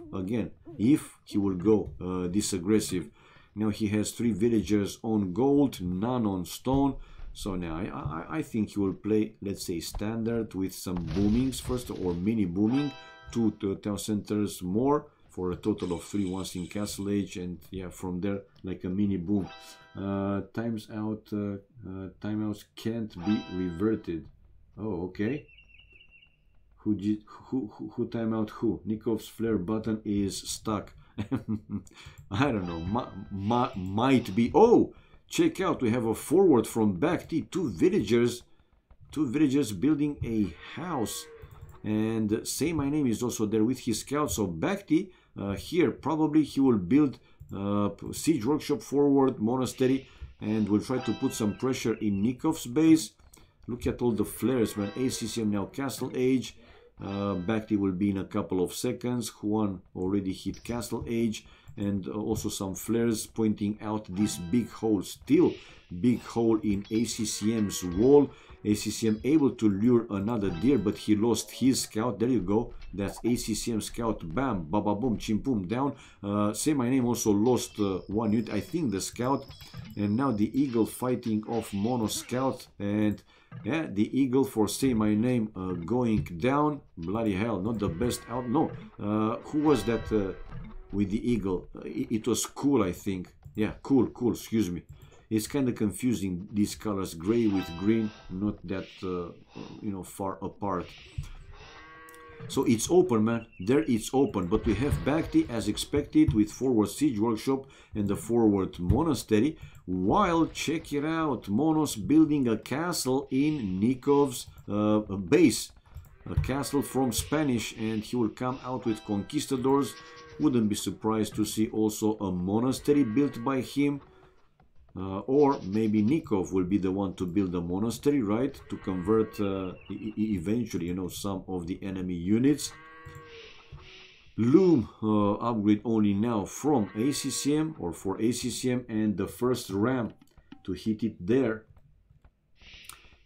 he will go this aggressive. Now he has 3 villagers on gold, none on stone. So now I think he will play, let's say, standard with some boomings first, or mini booming, 2 town centers more for a total of 3 once in Castle Age, and yeah, from there like a mini boom. Timeouts can't be reverted. Oh, okay. Who timeout who? Nikov's flare button is stuck. I don't know. Might be. Oh, check out. We have a forward from Bakhti. 2 villagers building a house. And Say My Name is also there with his scout. So Bakhti here probably he will build siege workshop forward, monastery, and will try to put some pressure in Nikov's base. Look at all the flares, man. ACCM now Castle Age. Bakhti will be in a couple of seconds. Juan already hit Castle Age, and also some flares pointing out this big hole, still big hole in ACCM's wall. ACCM able to lure another deer, but he lost his scout. There you go, that's ACCM scout. Bam, baba boom, chimpum, down. Say My Name also lost 1 unit, I think the scout. And now the eagle fighting off mono scout, and yeah, the eagle for Say My Name going down. Bloody hell, not the best out. No, who was that with the eagle? It was Cool, I think. Yeah, cool, excuse me. It's kind of confusing, these colors, gray with green, not that you know, far apart. So it's open, man. There it's open, but we have Bakhti as expected with forward siege workshop and the forward monastery. While, check it out, Monos building a castle in Nikov's base. A castle from Spanish, and he will come out with conquistadors. Wouldn't be surprised to see also a monastery built by him. Or maybe Nikov will be the one to build a monastery, right? To convert eventually, you know, some of the enemy units. Loom upgrade only now from ACCM, or for ACCM, and the first ram to hit it there.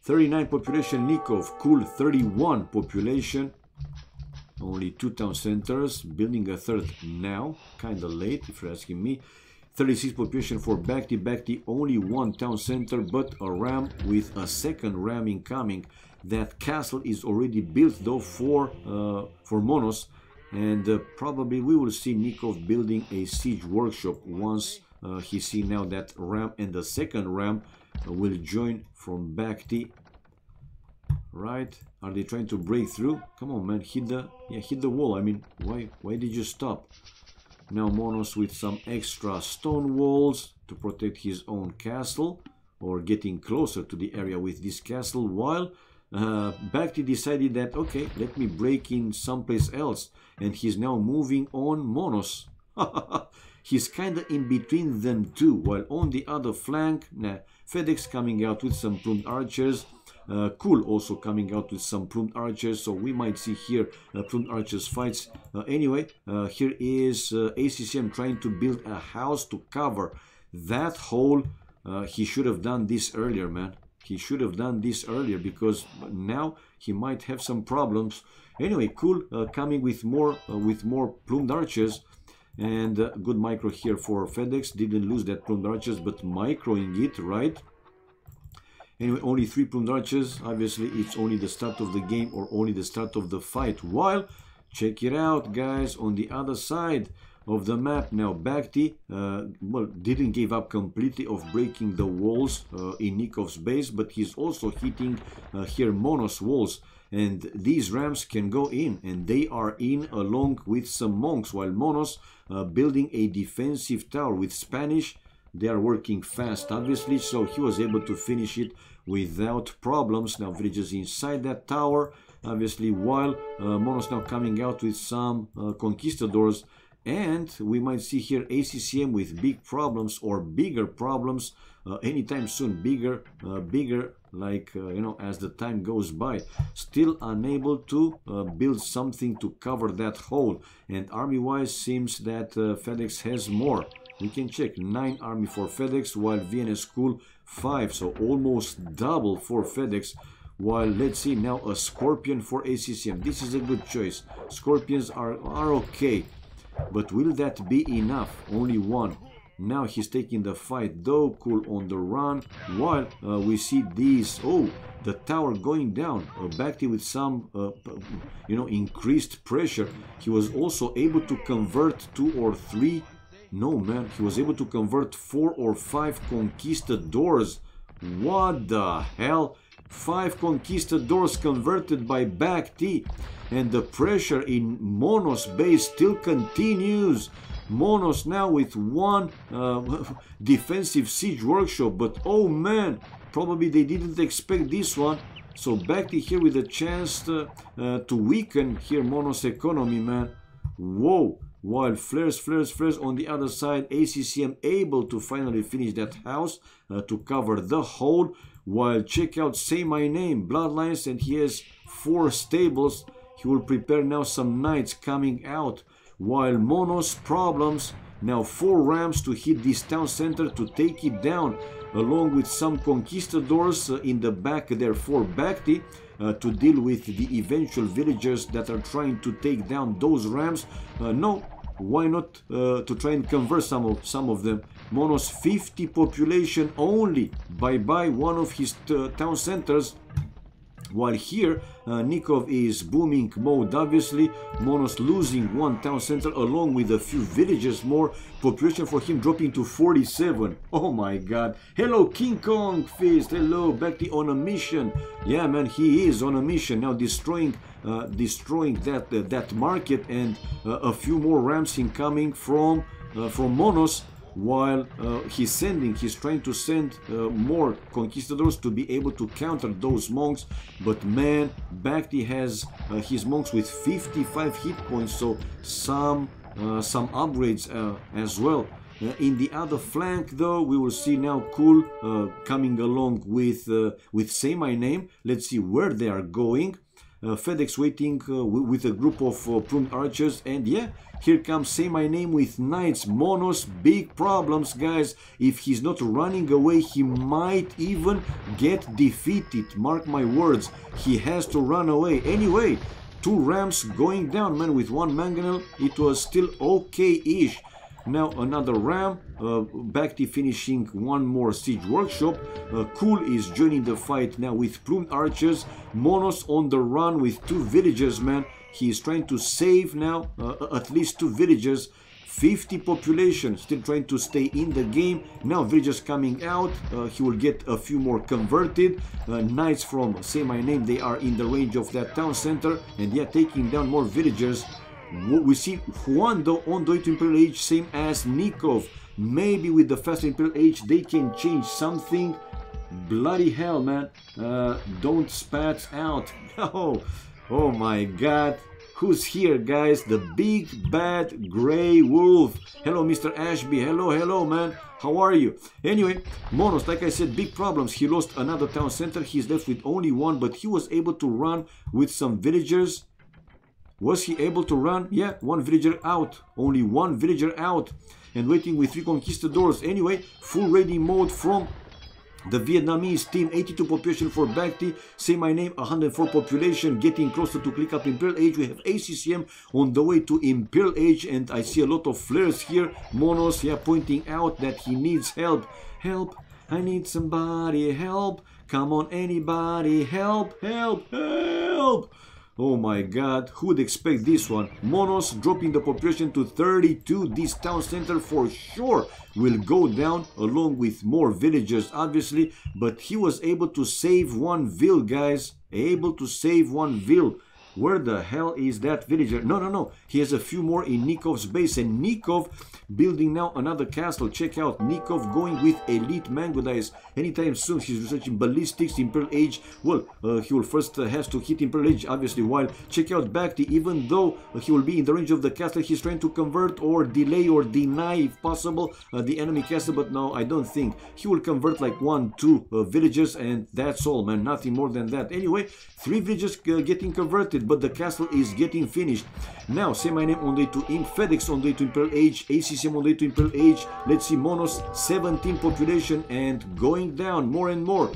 39 population Nikov, cool. 31 population, only 2 town centers, building a third now, kinda late if you're asking me. 36 population for Bakhti. Bakhti only 1 town center, but a ram with a second ram incoming. That castle is already built though for Monos, and probably we will see Nikov building a siege workshop once he see now that ram, and the second ram will join from Bakhti. Right? Are they trying to break through? Come on, man, hit the wall. I mean, why did you stop? Now Monos with some extra stone walls to protect his own castle, or getting closer to the area with this castle, while Bakhti decided that, okay, let me break in someplace else, and he's now moving on Monos. He's kinda in between them two, while on the other flank, FedEx coming out with some plumed archers. Cool also coming out with some plumed archers, so we might see here plumed archers fights. Anyway, here is ACCM trying to build a house to cover that hole. He should have done this earlier, man. He should have done this earlier, because now he might have some problems. Anyway, cool, coming with more plumed archers. And good micro here for FedEx. Didn't lose that plumed archers, but microing it, right? Anyway, only 3 plumed archers. Obviously, it's only the start of the game, or only the start of the fight. While, check it out, guys, on the other side of the map now, Bakhti, well, didn't give up completely of breaking the walls in Nikov's base, but he's also hitting here Monos walls. And these rams can go in, and they are in along with some monks, while Monos building a defensive tower with Spanish. They are working fast, obviously, so he was able to finish it without problems. Now villages inside that tower, obviously, while Monos now coming out with some conquistadors. And we might see here ACCM with big problems, or bigger problems anytime soon. Bigger, like, you know, as the time goes by. Still unable to build something to cover that hole. And army-wise, seems that FedEx has more. We can check 9 army for FedEx, while VNS School 5. So almost double for FedEx. While, let's see now, a Scorpion for ACCM. This is a good choice. Scorpions are okay. But will that be enough? Only 1. Now he's taking the fight though. Cool on the run. While we see these, oh, the tower going down. Bakhti with some, you know, increased pressure. He was also able to convert 2 or 3. No, man, he was able to convert 4 or 5 conquistadors. What the hell? 5 conquistadors converted by Bakhti. And the pressure in Monos base still continues. Monos now with 1 defensive siege workshop. But oh man, probably they didn't expect this one. So Bakhti here with a chance to weaken here Monos economy, man. Whoa. While flares on the other side. ACCM able to finally finish that house to cover the hole. While check out Say My Name, Bloodlines, and he has 4 stables. He will prepare now some knights coming out. While Monos problems, now 4 rams to hit this town center to take it down, along with some conquistadors in the back there for Bakhti to deal with the eventual villagers that are trying to take down those rams. No, why not to try and convert some of them. Monos 50 population only. Bye-bye one of his town centers. While here, Nikov is booming mode, obviously. Monos losing 1 town center along with a few villages more. Population for him dropping to 47. Oh my god. Hello, King Kong Fist. Hello, Bakhti on a mission. Yeah, man, he is on a mission. Now destroying that market, and a few more rams incoming from Monos. While he's trying to send more conquistadors to be able to counter those monks. But man, Bakhti has his monks with 55 hit points, so some upgrades as well. In the other flank though, we will see now Cool coming along with Say My Name. Let's see where they are going. FedEx waiting with a group of pruned archers, and yeah, here comes Say My Name with knights. Monos, big problems, guys. If he's not running away, he might even get defeated. Mark my words, he has to run away. Anyway, 2 rams going down, man, with 1 mangonel. It was still okay-ish. Now another ram, Bakhti finishing 1 more siege workshop. Cool is joining the fight now with pruned archers. Monos on the run with 2 villagers, man. He is trying to save now at least 2 villagers. 50 population, still trying to stay in the game. Now villagers coming out, he will get a few more converted. Knights from Say My Name, they are in the range of that town center. And yeah, taking down more villagers. We see Juan though on the way to Imperial Age, same as Nikov. Maybe with the faster Imperial Age they can change something. Bloody hell, man. Don't spat out. Oh my god. Who's here, guys? The big bad grey wolf. Hello, Mr. Ashby. Hello, man. How are you? Anyway, Monos, like I said, big problems. He lost another town center. He's left with only 1, but he was able to run with some villagers. Was he able to run? Yeah, 1 villager out. Only 1 villager out. And waiting with 3 conquistadors. Anyway, full raiding mode from The Vietnamese team, 82 population for Bakhti. Say my name, 104 population, getting closer to click up Imperial Age. We have ACCM on the way to Imperial Age, and I see a lot of flares here. Monos, yeah, pointing out that he needs help. Help, I need somebody, help. Come on, anybody, help, help, help. Oh my god, who would expect this one? Monos dropping the population to 32. This town center for sure will go down along with more villagers, obviously. But he was able to save one ville, guys. Able to save one ville. Where the hell is that villager? No. He has a few more in Nikov's base. And Nikov building now another castle. Check out Nikov going with elite mango dice. Anytime soon he's researching ballistics, Imperial Age. Well, he will first has to hit Imperial Age, obviously. While check out Bakhti, even though he will be in the range of the castle, he's trying to convert or delay or deny, if possible, the enemy castle. But no, I don't think. He will convert like 1-2 villages, and that's all, man. Nothing more than that. Anyway, 3 villages getting converted, but the castle is getting finished. Now, say my name on the way to FedEx on the way to Imperial Age, ACCM on the way to Imperial Age. Let's see, Monos, 17 population and going down more and more.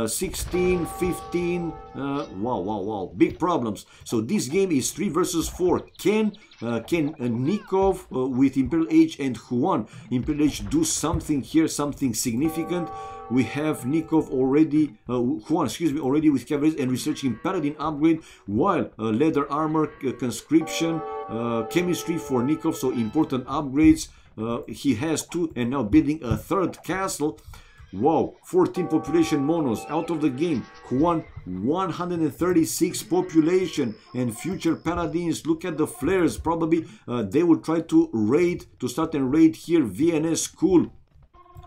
16, 15, wow, big problems. So this game is 3 versus 4. Can Nikov with Imperial Age and Huan Imperial Age do something here, something significant? We have Nikov already, Huan, excuse me, already with cavalry and researching paladin upgrade, while leather armor, conscription, chemistry for Nikov, so important upgrades. He has 2 and now building a 3rd castle. Wow, 14 population Monos out of the game. Huan, 136 population and future paladins. Look at the flares. Probably they will try to start and raid here. VNS Cool.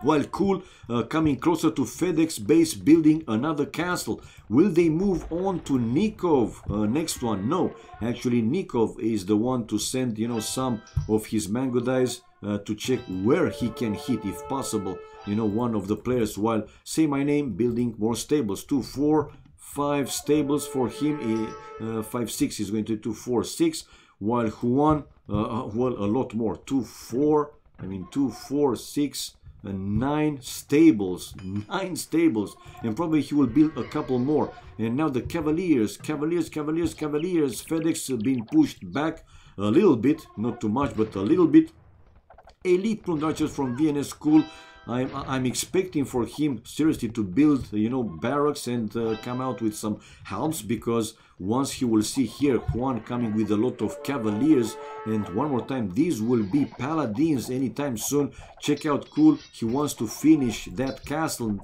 While Cool coming closer to FedEx base, building another castle. Will they move on to Nikov? Next one? No. Actually, Nikov is the one to send, you know, some of his mango dice to check where he can hit, if possible, you know, one of the players. While say my name, building more stables. 2, 4, 5 stables for him. 5, 6 is going to 2, 4, 6. While Huan, well, a lot more. 2, 4, 6. 9 stables, and probably he will build a couple more. And now the Cavaliers, FedEx being pushed back a little bit, not too much, but a little bit. Elite plunderers from VNS School. I'm expecting for him seriously to build, you know, barracks and come out with some helms, because once he will see here Juan coming with a lot of cavaliers, and one more time, these will be paladins anytime soon. Check out Cool, he wants to finish that castle.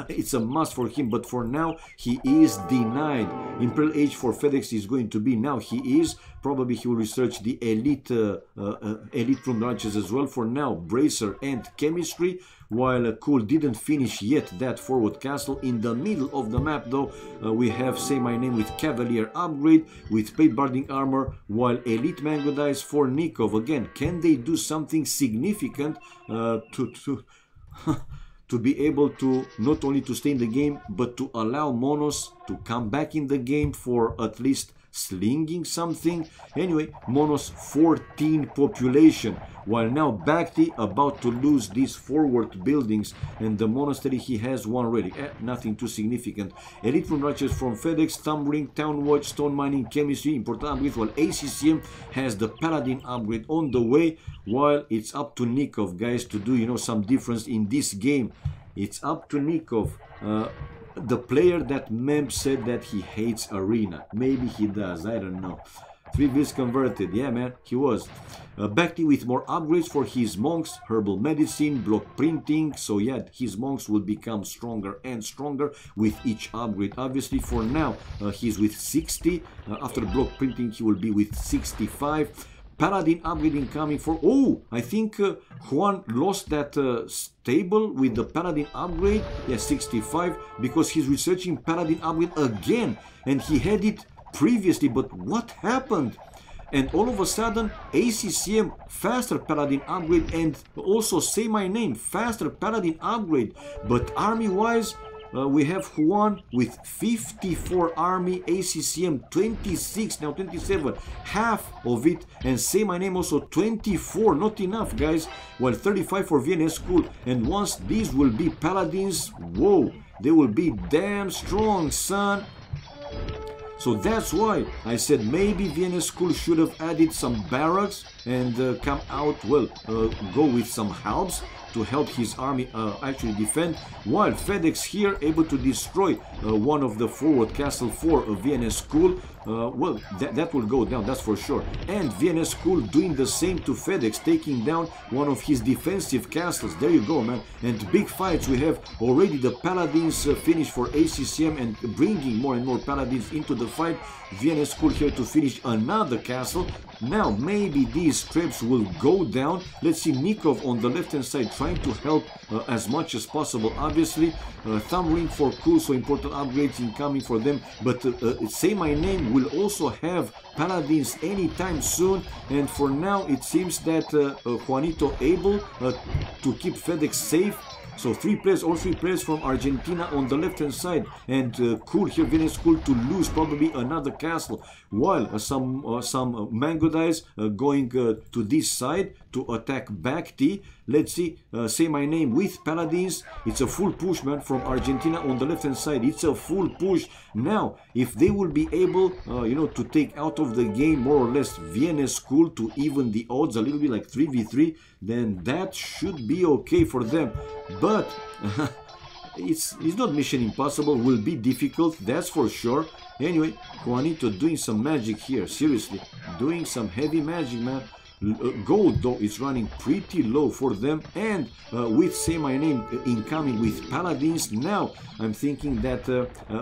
It's a must for him, but for now he is denied. Imperial Age for FedEx is going to be now. He is probably, he will research the elite elite plunderers as well. For now, bracer and chemistry. While Cool didn't finish yet that forward castle. In the middle of the map though, we have Say My Name with Cavalier upgrade, with plate barding armor, while Elite Mango Dice for Nikov. Again, can they do something significant to be able to not only to stay in the game, but to allow Monos to come back in the game for at least slinging something? Anyway, Monos 14 population, while now Bakhti about to lose these forward buildings, and the monastery he has one already. Nothing too significant. Elite plunderers from FedEx, Thumb Ring, Town Watch, Stone Mining, Chemistry, important upgrade, while ACCM has the Paladin upgrade on the way. While it's up to Nikov, guys, to do, you know, some difference in this game. It's up to Nikov. The player that Mem said that he hates arena. Maybe he does, I don't know. 3 vills converted, yeah man, he was. Bakhti with more upgrades for his monks, herbal medicine, block printing. So yeah, his monks will become stronger and stronger with each upgrade. Obviously for now, he's with 60. After block printing, he will be with 65. Paladin upgrading coming for... Oh, I think Juan lost that stable with the Paladin upgrade. Yeah, 65, because he's researching Paladin upgrade again. And he had it previously, but what happened? And all of a sudden, ACCM, faster Paladin upgrade, and also Say My Name, faster Paladin upgrade. But army-wise, we have Juan with 54 army, ACCM 26, now 27, half of it, and Say My Name also 24, not enough guys, while 35 for VNS School, and once these will be paladins, whoa, they will be damn strong, son. So that's why I said maybe VNS School should have added some barracks and come out, well, go with some halbs to help his army actually defend, while FedEx here able to destroy one of the forward castle for VNS School. Well, that will go down, that's for sure. And VNS School doing the same to FedEx, taking down one of his defensive castles. There you go, man. And big fights. We have already the paladins finished for ACCM and bringing more and more paladins into the fight. VNS School here to finish another castle. Now maybe these trips will go down. Let's see Nikov on the left hand side trying to help as much as possible. Obviously thumb ring for cool, so important upgrades incoming for them. But Say My Name will also have paladins anytime soon, and for now it seems that Juanito able to keep FedEx safe. So all three players from Argentina on the left hand side, and cool here, VNS School to lose probably another castle, while some Mango Dice going to this side to attack Bacti. Let's see, Say My Name with paladins. It's a full push, man, from Argentina on the left hand side. It's a full push. Now, if they will be able, you know, to take out of the game more or less VNS School to even the odds a little bit, like 3v3, then that should be okay for them. But it's not mission impossible, will be difficult, that's for sure. Anyway, Juanito doing some magic here, seriously, doing some heavy magic, man. Gold though is running pretty low for them, and with Say My Name incoming with paladins. Now I'm thinking that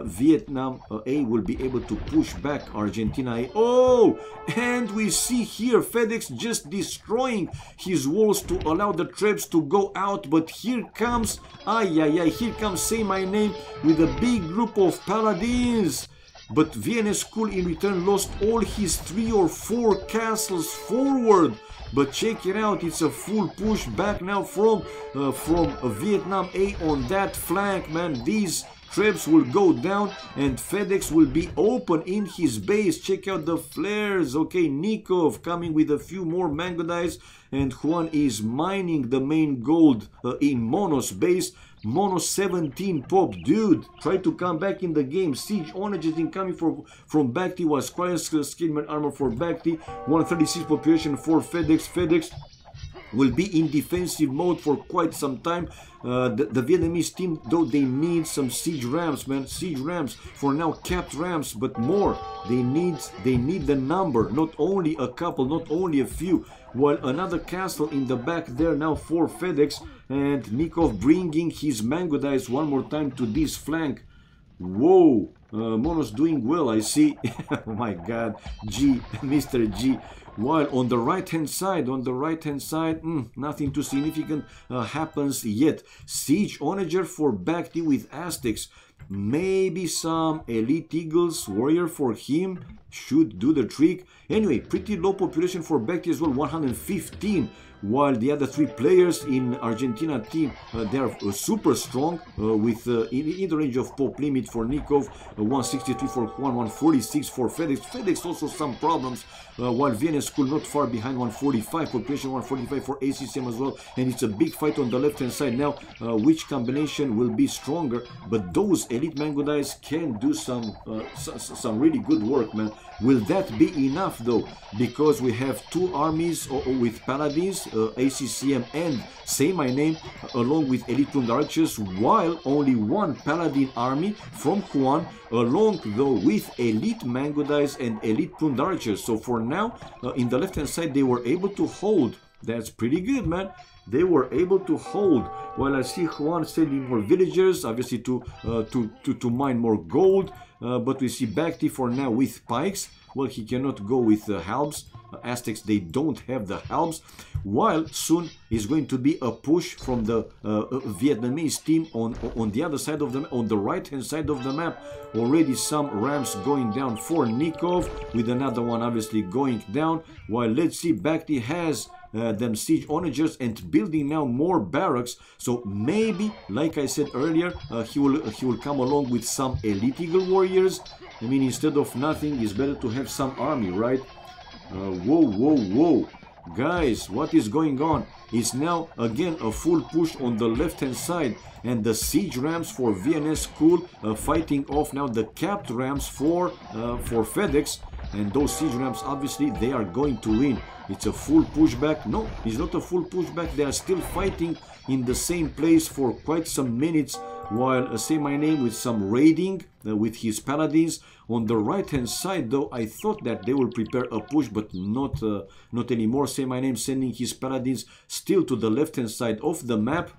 Vietnam A will be able to push back Argentina A. Oh, and we see here FedEx just destroying his walls to allow the troops to go out, but here comes here comes Say My Name with a big group of paladins. But VNS School in return lost all his 3 or 4 castles forward. But check it out, it's a full push back now from Vietnam A on that flank, man. These troops will go down and FedEx will be open in his base. Check out the flares. Okay, Nikov coming with a few more Mango Dice, and Juan is mining the main gold in Mono's base. Mono 17 pop, dude, try to come back in the game. Siege Onages incoming from Bacti, was Squire Skillman armor for Bacti, 136 population for FedEx. FedEx will be in defensive mode for quite some time. The Vietnamese team, though, they need some siege rams, man. Siege rams for now, capped rams, but more. They need the number, not only a couple, not only a few. While another castle in the back there now for FedEx, and Nikov bringing his Mango Dice one more time to this flank. Whoa, Mono's doing well, I see. Oh my god, G, Mr. G. While on the right hand side, nothing too significant happens yet. Siege Onager for Bacti with Aztecs. Maybe some Elite Eagles warrior for him should do the trick. Anyway, pretty low population for Bacti as well, 115. While the other 3 players in Argentina team, they are super strong with in the range of pop limit for Nikov, 163 for Juan, 146 for FedEx. FedEx also some problems, while VNS School not far behind, 145 population, 145 for ACCM as well. And it's a big fight on the left hand side now, which combination will be stronger. But those Elite Mango Dice can do some really good work, man. Will that be enough though? Because we have 2 armies with paladins, ACCM and Say My Name, along with Elite Plumed Archers, while only 1 paladin army from Juan, along though with Elite Mango Dice and Elite Plumed Archers. So for now, in the left hand side, they were able to hold. That's pretty good, man. They were able to hold. While I see Juan sending more villagers, obviously to mine more gold. But we see Bacti for now with pikes. Well, he cannot go with halbs. Aztecs, they don't have the halbs. While soon is going to be a push from the Vietnamese team on the other side of the, on the right hand side of the map. Already some rams going down for Nikov, with another one obviously going down. While let's see, Bacti has them siege onagers and building now more barracks. So maybe, like I said earlier, he will come along with some elite eagle warriors. I mean, instead of nothing, it's better to have some army, right? Whoa. Guys, what is going on? It's now again a full push on the left hand side, and the siege rams for VNS School fighting off now the capped rams for FedEx. And those siege rams, obviously, they are going to win. It's a full pushback. No, it's not a full pushback. They are still fighting in the same place for quite some minutes, while Say My Name with some raiding with his paladins. On the right hand side though, I thought that they will prepare a push, but not anymore. Say My Name sending his paladins still to the left hand side of the map,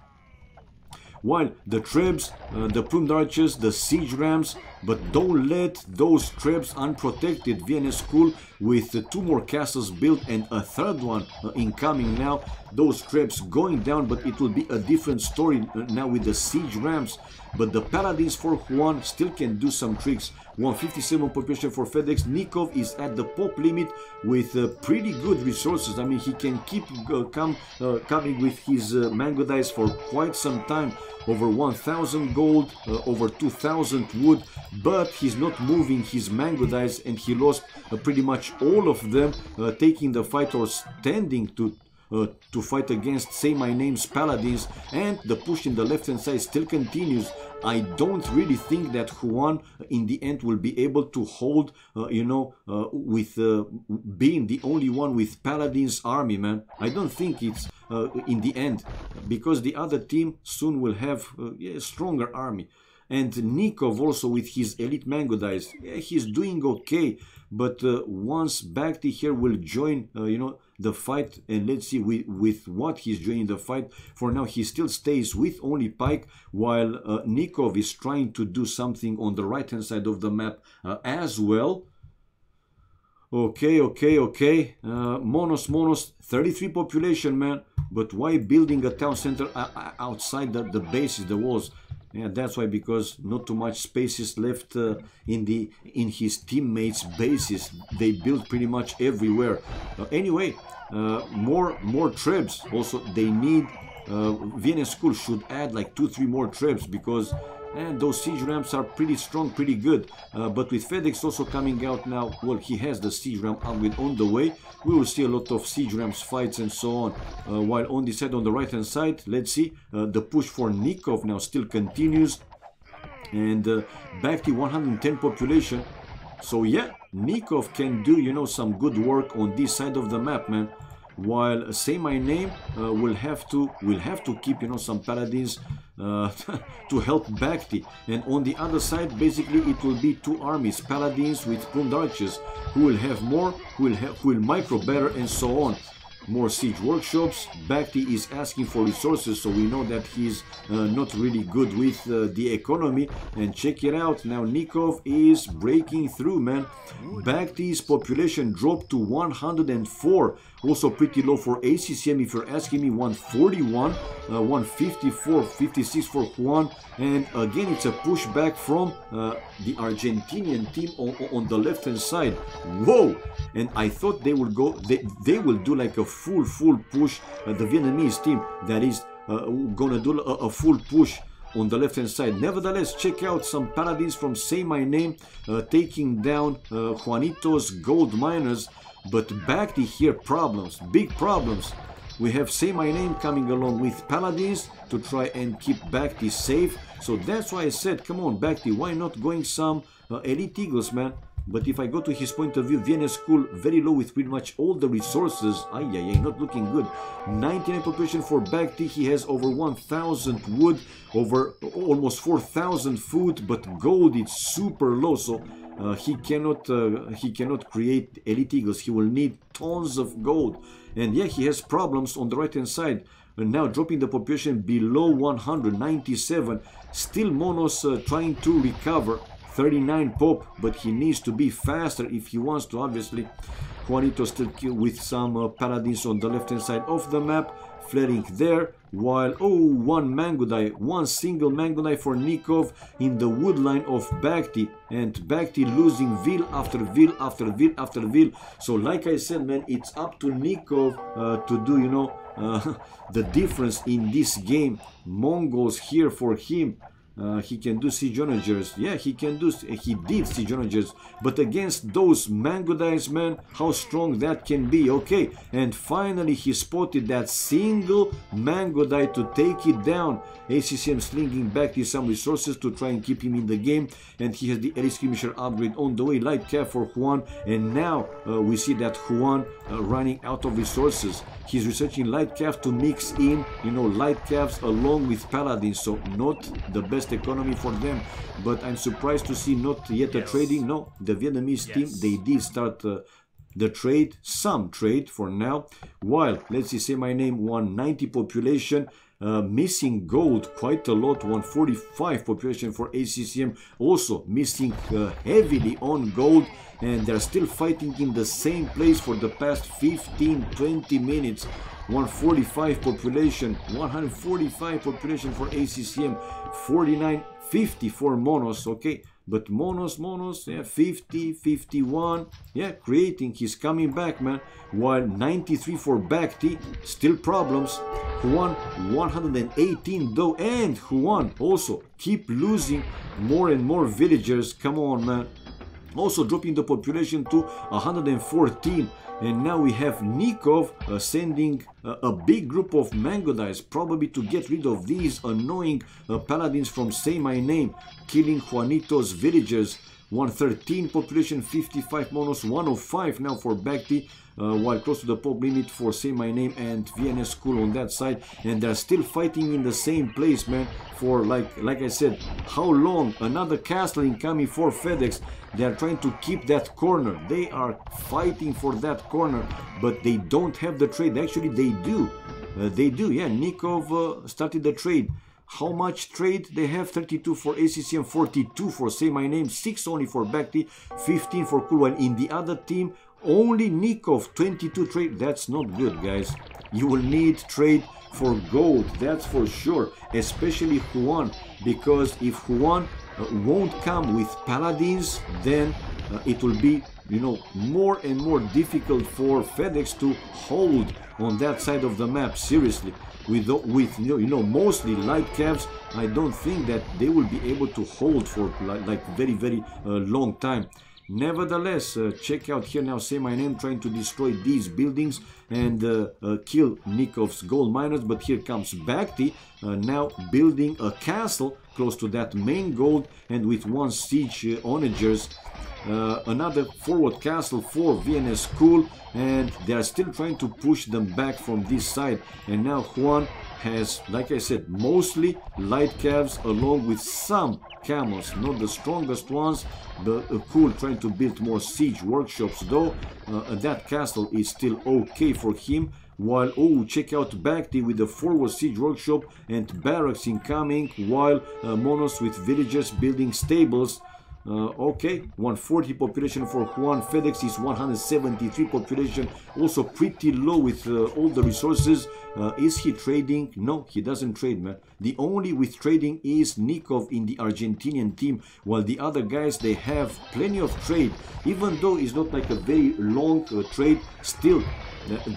while the Trebs, the plumed archers, the siege rams, but don't let those Trebs unprotected. VNS School with 2 more castles built and a 3rd one incoming now. Those Trebs going down, but it will be a different story now with the siege rams. But the paladins for Juan still can do some tricks. 157 population for FedEx. Nikov is at the pop limit with pretty good resources. I mean, he can keep coming with his mango dice for quite some time. Over 1000 gold, over 2000 wood, but he's not moving his mango dice, and he lost pretty much all of them, taking the fight or standing to fight against Say My Name's paladins. And the push in the left hand side still continues. I don't really think that Juan in the end will be able to hold, with being the only one with paladins army, man. I don't think it's in the end, because the other team soon will have a stronger army. And Nikov also with his elite mango dice, yeah, he's doing okay, but once Bhakti here will join, the fight, and let's see with what he's joining the fight. For now, he still stays with only Pike, while Nikov is trying to do something on the right hand side of the map as well. Okay. Monos, 33 population, man. But why building a town center outside the bases, the walls? Yeah, that's why, because not too much space is left in his teammates' bases. They build pretty much everywhere. Anyway, more Trebs. Also, they need VNS School should add like 2-3 more Trebs, because those siege rams are pretty strong, pretty good. But with FedEx also coming out now, well, he has the siege ram upgrade on the way. We will see a lot of siege rams fights and so on. While on the side, on the right hand side, let's see, the push for Nikov now still continues. And Bhakti 110 population. So yeah, Nikov can do, some good work on this side of the map, man. While Say My Name will have to keep, some paladins to help Bhakti. And on the other side, basically, it will be 2 armies, paladins with plumed archers, who will have more, who will micro better, and so on. More siege workshops. Bhakti is asking for resources, so we know that he's not really good with the economy. And check it out, now Nikov is breaking through, man. Bhakti's population dropped to 104, also pretty low for ACCM if you're asking me. 141, 154, 56 for Juan. And again, it's a pushback from the Argentinian team on the left hand side. Whoa! And I thought they will go, they will do like a full push. The Vietnamese team that is gonna do a full push on the left hand side. Nevertheless, check out some paladins from Say My Name taking down Juanito's gold miners. But Bhakti here, problems, big problems. We have Say My Name coming along with paladins to try and keep Bhakti safe. So that's why I said, come on Bhakti, why not going some elite eagles, man? But if I go to his point of view, VNS School very low with pretty much all the resources. Not looking good. 99 population for Bhakti. He has over 1000 wood, over almost 4000 food, but gold is super low. So he cannot create elite eagles. He will need tons of gold. And yeah, he has problems on the right hand side. And now dropping the population below 197. Still Monos trying to recover. 39 pop, but he needs to be faster if he wants to, obviously. Juanito still kill with some paladins on the left hand side of the map. flaring there, while one Mangudai, one single Mangudai for Nikov in the wood line of Bakhti, and Bakhti losing Vil after Vil after Vil after Vil. So like I said, man, it's up to Nikov to do, you know, the difference in this game. Mongols here for him. He can do siege onagers. Yeah, he can do. He did siege onagers, but against those Mangudais, man, how strong that can be. Okay, and finally he spotted that single Mangudai to take it down. ACCM slinging back to some resources to try and keep him in the game, and he has the Elite Skirmisher upgrade on the way. Light Cav for Huan, and now we see that Huan running out of resources. He's researching Light Cav to mix in, you know, Light Cavs along with Paladins, so not the best economy for them. But I'm surprised to see not yet a trading. No, the Vietnamese team, they did start the trade, some trade for now. While, let's see, say my name, 190 population, missing gold quite a lot, 145 population for ACCM, also missing heavily on gold, and they're still fighting in the same place for the past 15-20 minutes. 145 population, 145 population for ACCM, 49-50 for Monos, okay, but Monos, yeah, 50, 51, yeah, creating, he's coming back, man, while 93 for Bakhti, still problems. Huan 118 though, and Huan also keep losing more and more villagers. Come on, man. Also dropping the population to 114, and now we have Nikov sending a big group of Mangudais, probably to get rid of these annoying paladins from Say My Name, killing Juanito's villagers. 113 population, 55 Monos, 105 now for Bakhti, while close to the pop limit for Say My Name and VNS School on that side, and they're still fighting in the same place, man, for like I said, how long? Another castle incoming for FedEx. They are trying to keep that corner. They are fighting for that corner, but they don't have the trade. Actually, they do. Yeah, Nikov started the trade. How much trade they have? 32 for ACCM, 42 for Say My Name, 6 only for Bakhti, 15 for Kul. While in the other team, only Nikov, 22 trade. That's not good, guys. You will need trade for gold, that's for sure, especially Huan, because if Huan won't come with paladins, then it will be, you know, more and more difficult for FedEx to hold on that side of the map. Seriously, with you know, mostly light cavs, I don't think that they will be able to hold for like very long time. Nevertheless, check out here now, Say My Name trying to destroy these buildings and kill Nikov's gold miners, but here comes Bakhti now building a castle close to that main gold, and with one siege onagers, another forward castle for VNS School, and they are still trying to push them back from this side. And now Huan has, like I said, mostly light cavs along with some camels, not the strongest ones. The Cool trying to build more siege workshops, though that castle is still okay for him. While, check out Bakhti with the forward siege workshop and barracks incoming, while Monos with villagers building stables. Okay, 140 population for Huan. FedEx is 173 population, also pretty low with all the resources. Is he trading? No, he doesn't trade, man. The only with trading is Nikov in the Argentinian team, while the other guys, they have plenty of trade, even though it's not like a very long trade. Still,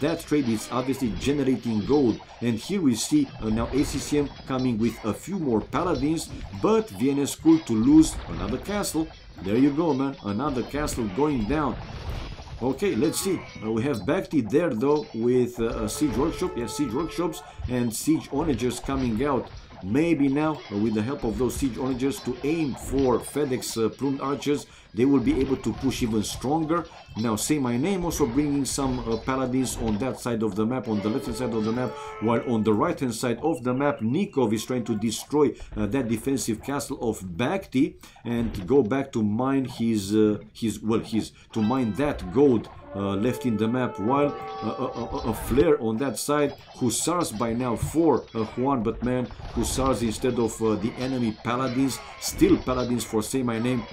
that trade is obviously generating gold. And here we see now ACCM coming with a few more paladins, but VNS School to lose another castle. There you go, man, another castle going down. Okay, let's see. We have Bakhti there though with a siege workshop. Yes, siege workshops and siege onagers coming out. Maybe now, with the help of those siege onagers to aim for FedEx plumed archers, they will be able to push even stronger. Now, Say My Name also bringing some paladins on that side of the map, on the left hand side of the map, while on the right hand side of the map, Nikov is trying to destroy that defensive castle of Bakhti and go back to mine to mine that gold left in the map, while a flare on that side. Hussars by now for Huan, but man, Hussars instead of the enemy paladins, still paladins for Say My Name.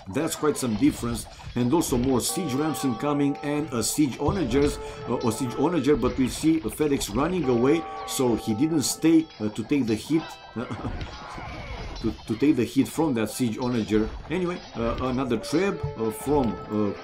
That's quite some difference. And also more siege rams incoming and a siege onagers or siege onager, but we see FedEx running away, so he didn't stay to take the hit. To take the hit from that siege onager. Anyway, another treb from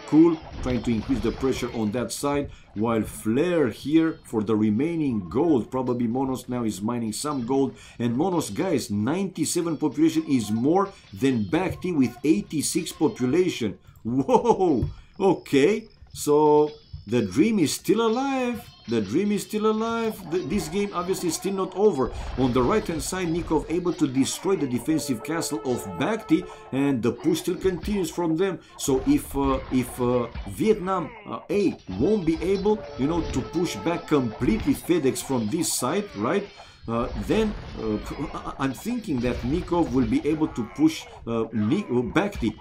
Cool, trying to increase the pressure on that side, while Flare here for the remaining gold. Probably Monos now is mining some gold, and Monos, guys, 97 population is more than Bacti with 86 population. Whoa! Okay, so the dream is still alive. The dream is still alive. This game obviously is still not over. On the right hand side, Nikov able to destroy the defensive castle of Bacti, and the push still continues from them. So if Vietnam A won't be able, you know, to push back completely FedEx from this side, right? Then I'm thinking that Nikov will be able to push Bacti,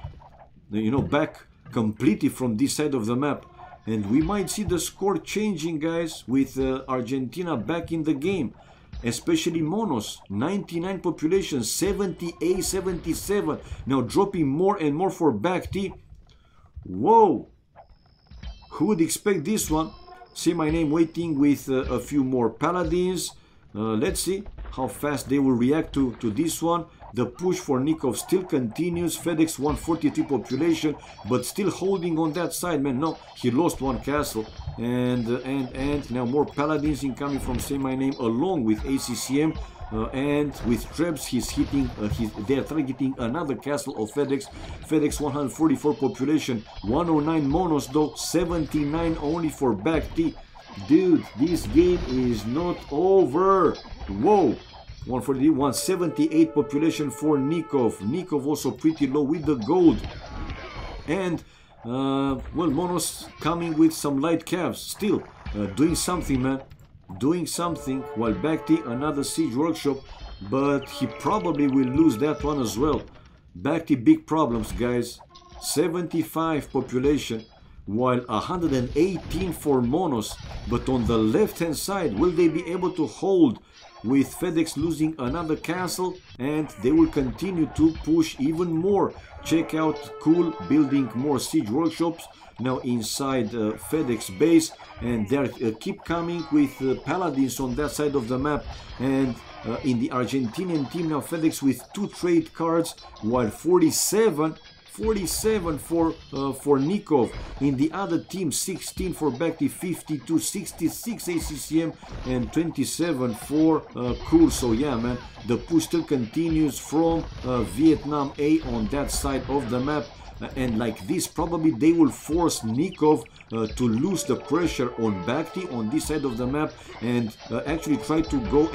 you know, back completely from this side of the map. And we might see the score changing, guys, with Argentina back in the game. Especially Monos, 99 population, 78, 77. Now dropping more and more for Bacti. Whoa! Who would expect this one? Say my name waiting with a few more paladins. Let's see how fast they will react to this one. The push for Nikov still continues. FedEx 143 population, but still holding on that side, man. No, he lost one castle. And now more paladins incoming from Say My Name along with ACCM. And with Trebs, he's hitting, they are targeting another castle of FedEx. FedEx 144 population, 109 Monos though, 79 only for Bacti. Dude, this game is not over. Whoa! 178 population for Nikov. Nikov also pretty low with the gold. And, well, Monos coming with some light calves. Still, doing something, man. Doing something. While Bacti, another siege workshop. But he probably will lose that one as well. Bacti, big problems, guys. 75 population. While 118 for Monos. But on the left-hand side, will they be able to hold with FedEx losing another castle? And they will continue to push even more. Check out Cool building more siege workshops now inside FedEx base, and they keep coming with paladins on that side of the map. And in the Argentinian team now, FedEx with 2 trade cards, while 47 for Nikov. In the other team, 16 for Bacti, 52, 66 ACCM, and 27 for Cool. So yeah, man, the push still continues from Vietnam A on that side of the map. And like this, probably they will force Nikov to lose the pressure on Bacti on this side of the map, and actually try to go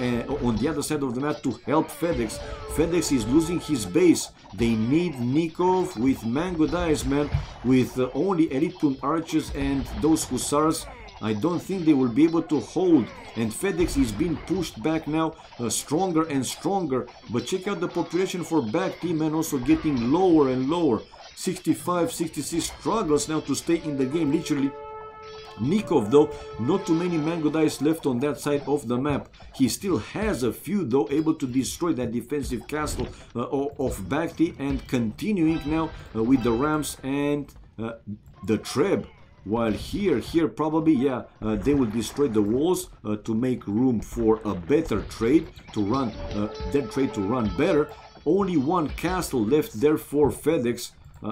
on the other side of the map to help FedEx. FedEx is losing his base. They need Nikov with Mango Dice, man, with only Elite Plume Archers and those Hussars. I don't think they will be able to hold, and FedEx is being pushed back now stronger and stronger. But check out the population for Bacti, man, also getting lower and lower. 65, 66 struggles now to stay in the game, literally. Nikov though, not too many Mango Dice left on that side of the map. He still has a few though, able to destroy that defensive castle of Bacti, and continuing now with the Rams and the Treb. While here probably, yeah, they will destroy the walls to make room for a better trade to run, that trade to run better. Only one castle left there for FedEx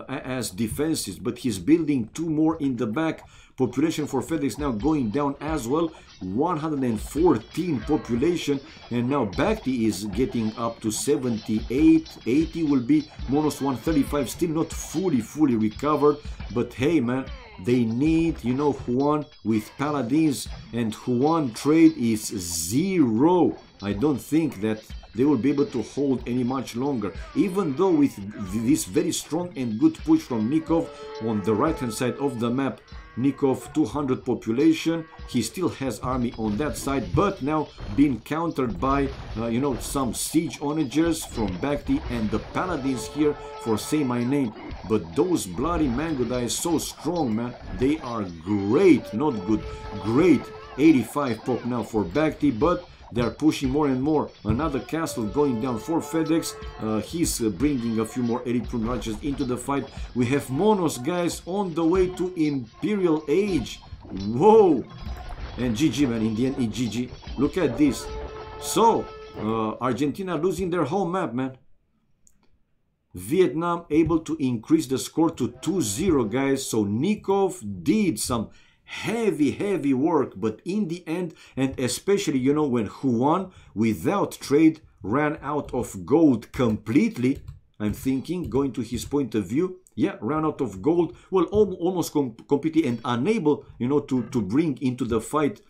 as defenses, but he's building 2 more in the back. Population for FedEx now going down as well, 114 population, and now Bacti is getting up to 78, 80 will be, Monos 135, still not fully recovered. But hey, man, they need, you know, Juan with paladins, and Juan trade is 0. I don't think that they will be able to hold any much longer, even though with this very strong and good push from Nikov on the right hand side of the map. Nikov 200 population, he still has army on that side, but now being countered by you know, some siege onagers from Bacti and the paladins here for Say My Name. But those bloody Mango Dice so strong, man. They are great, not good, great. 85 pop now for Bacti, but They are pushing more and more. Another castle going down for FedEx. He's bringing a few more elite archers into the fight. We have Monos, guys, on the way to Imperial Age. Whoa! And GG, man. In the end, it's GG. Look at this. So, Argentina losing their whole map, man. Vietnam able to increase the score to 2-0, guys. So Nikov did some heavy work, but in the end, and especially, you know, when Juan, without trade, ran out of gold completely, I'm thinking, going to his point of view, yeah, ran out of gold, well, almost completely, and unable, you know, to bring into the fight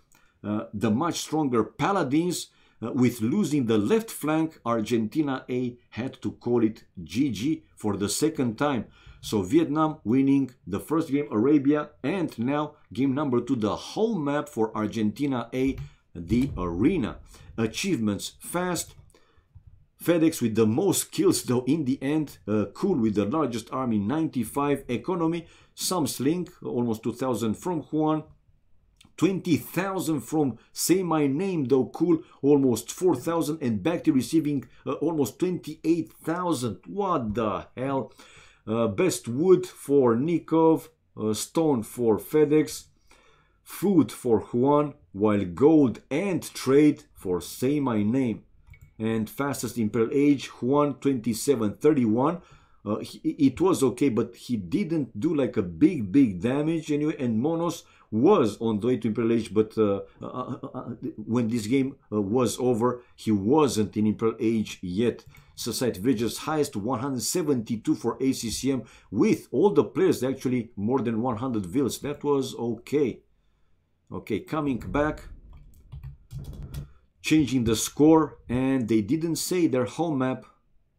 the much stronger paladins. With losing the left flank, Argentina A had to call it GG for the second time. So Vietnam winning the first game, Arabia, and now game number 2, the whole map for Argentina A, the arena. Achievements: fast, FedEx with the most kills though in the end, Cool with the largest army, 95, economy, some sling, almost 2,000 from Juan, 20,000 from Say My Name though, Cool, almost 4,000, and Bacti receiving almost 28,000. What the hell? Best wood for Nikov, stone for FedEx, food for Juan, while gold and trade for Say My Name. And fastest Imperial Age, Juan, 2731. It was okay, but he didn't do like a big damage anyway. And Monos was on the way to Imperial Age, but when this game was over, he wasn't in Imperial Age yet. Society Villages highest 172 for ACCM, with all the players actually more than 100 villas. That was okay. Okay, coming back, changing the score, and they didn't say their home map.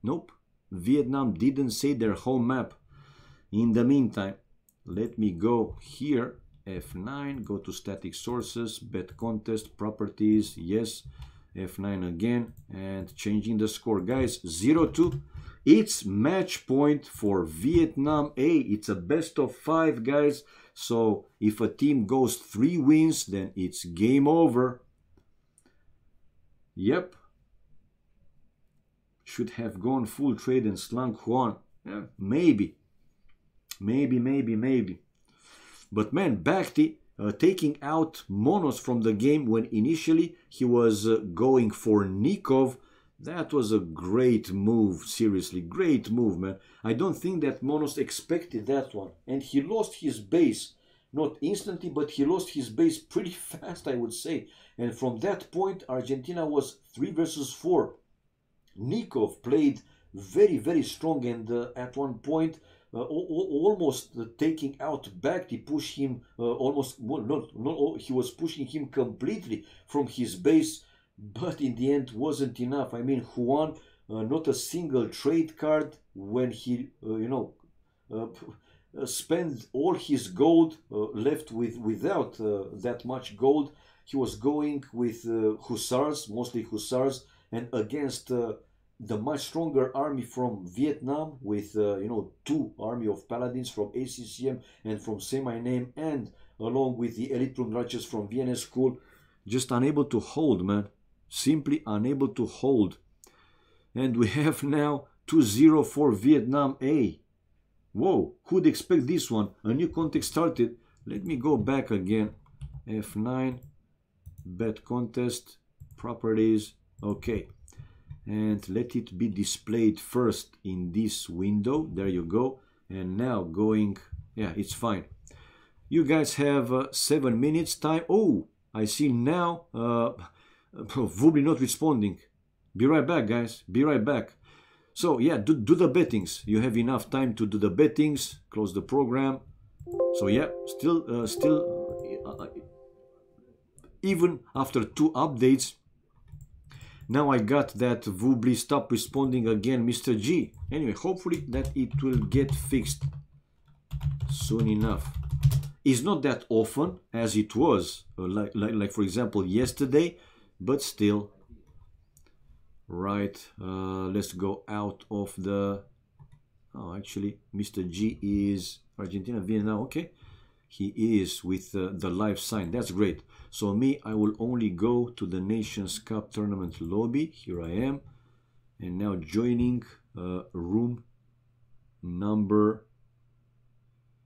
Nope, Vietnam didn't say their home map. In the meantime, let me go here, F9, go to static sources, bet contest, properties, yes, F9 again, and changing the score, guys, 0-2. It's match point for Vietnam A. It's a best of 5, guys. So if a team goes 3 wins, then it's game over. Yep. Should have gone full trade and slunk Juan. Yeah, maybe. But man, Bacti taking out Monos from the game when initially he was going for Nikov. That was a great move, seriously, great move, man. I don't think that Monos expected that one. And he lost his base, not instantly, but he lost his base pretty fast, I would say. And from that point, Argentina was 3 versus 4. Nikov played very strong, and at one point, almost taking out back, he pushed him almost, well, he was pushing him completely from his base, but in the end wasn't enough. I mean, Juan, not a single trade card when he, spent all his gold, left without that much gold. He was going with hussars, mostly hussars, and against the much stronger army from Vietnam with 2 army of paladins from ACCM and from Say My Name, and along with the elite Plundraches from Vienna School. Just unable to hold, man. Simply unable to hold. And we have now 2-0 for Vietnam A. Whoa, who'd expect this one? A new context started. Let me go back again. F9, bet contest, properties, okay. And let it be displayed first in this window. There you go. And now going, yeah, it's fine. You guys have 7 minutes time. Oh, I see now Vubli not responding. Be right back, guys. Be right back. So yeah, do the bettings. You have enough time to do the bettings. Close the program. So yeah, still even after 2 updates, now I got that Vubli stop responding again, Mr. G. Anyway, hopefully that it will get fixed soon enough. It's not that often as it was, like for example yesterday, but still. Right, let's go out of the... Oh, actually, Mr. G is Argentina, Vietnam, okay. he is with the live sign. That's great. So me, I will only go to the Nations Cup tournament lobby. Here I am. And now joining room number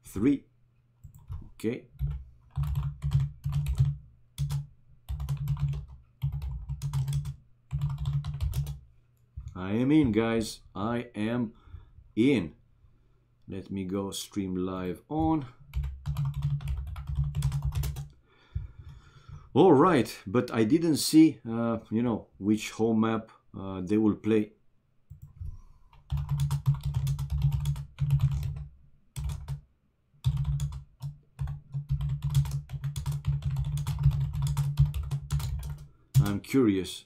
3. Okay. I am in, guys. I am in. Let me go stream live on. All right, but I didn't see, you know, which home map they will play. I'm curious.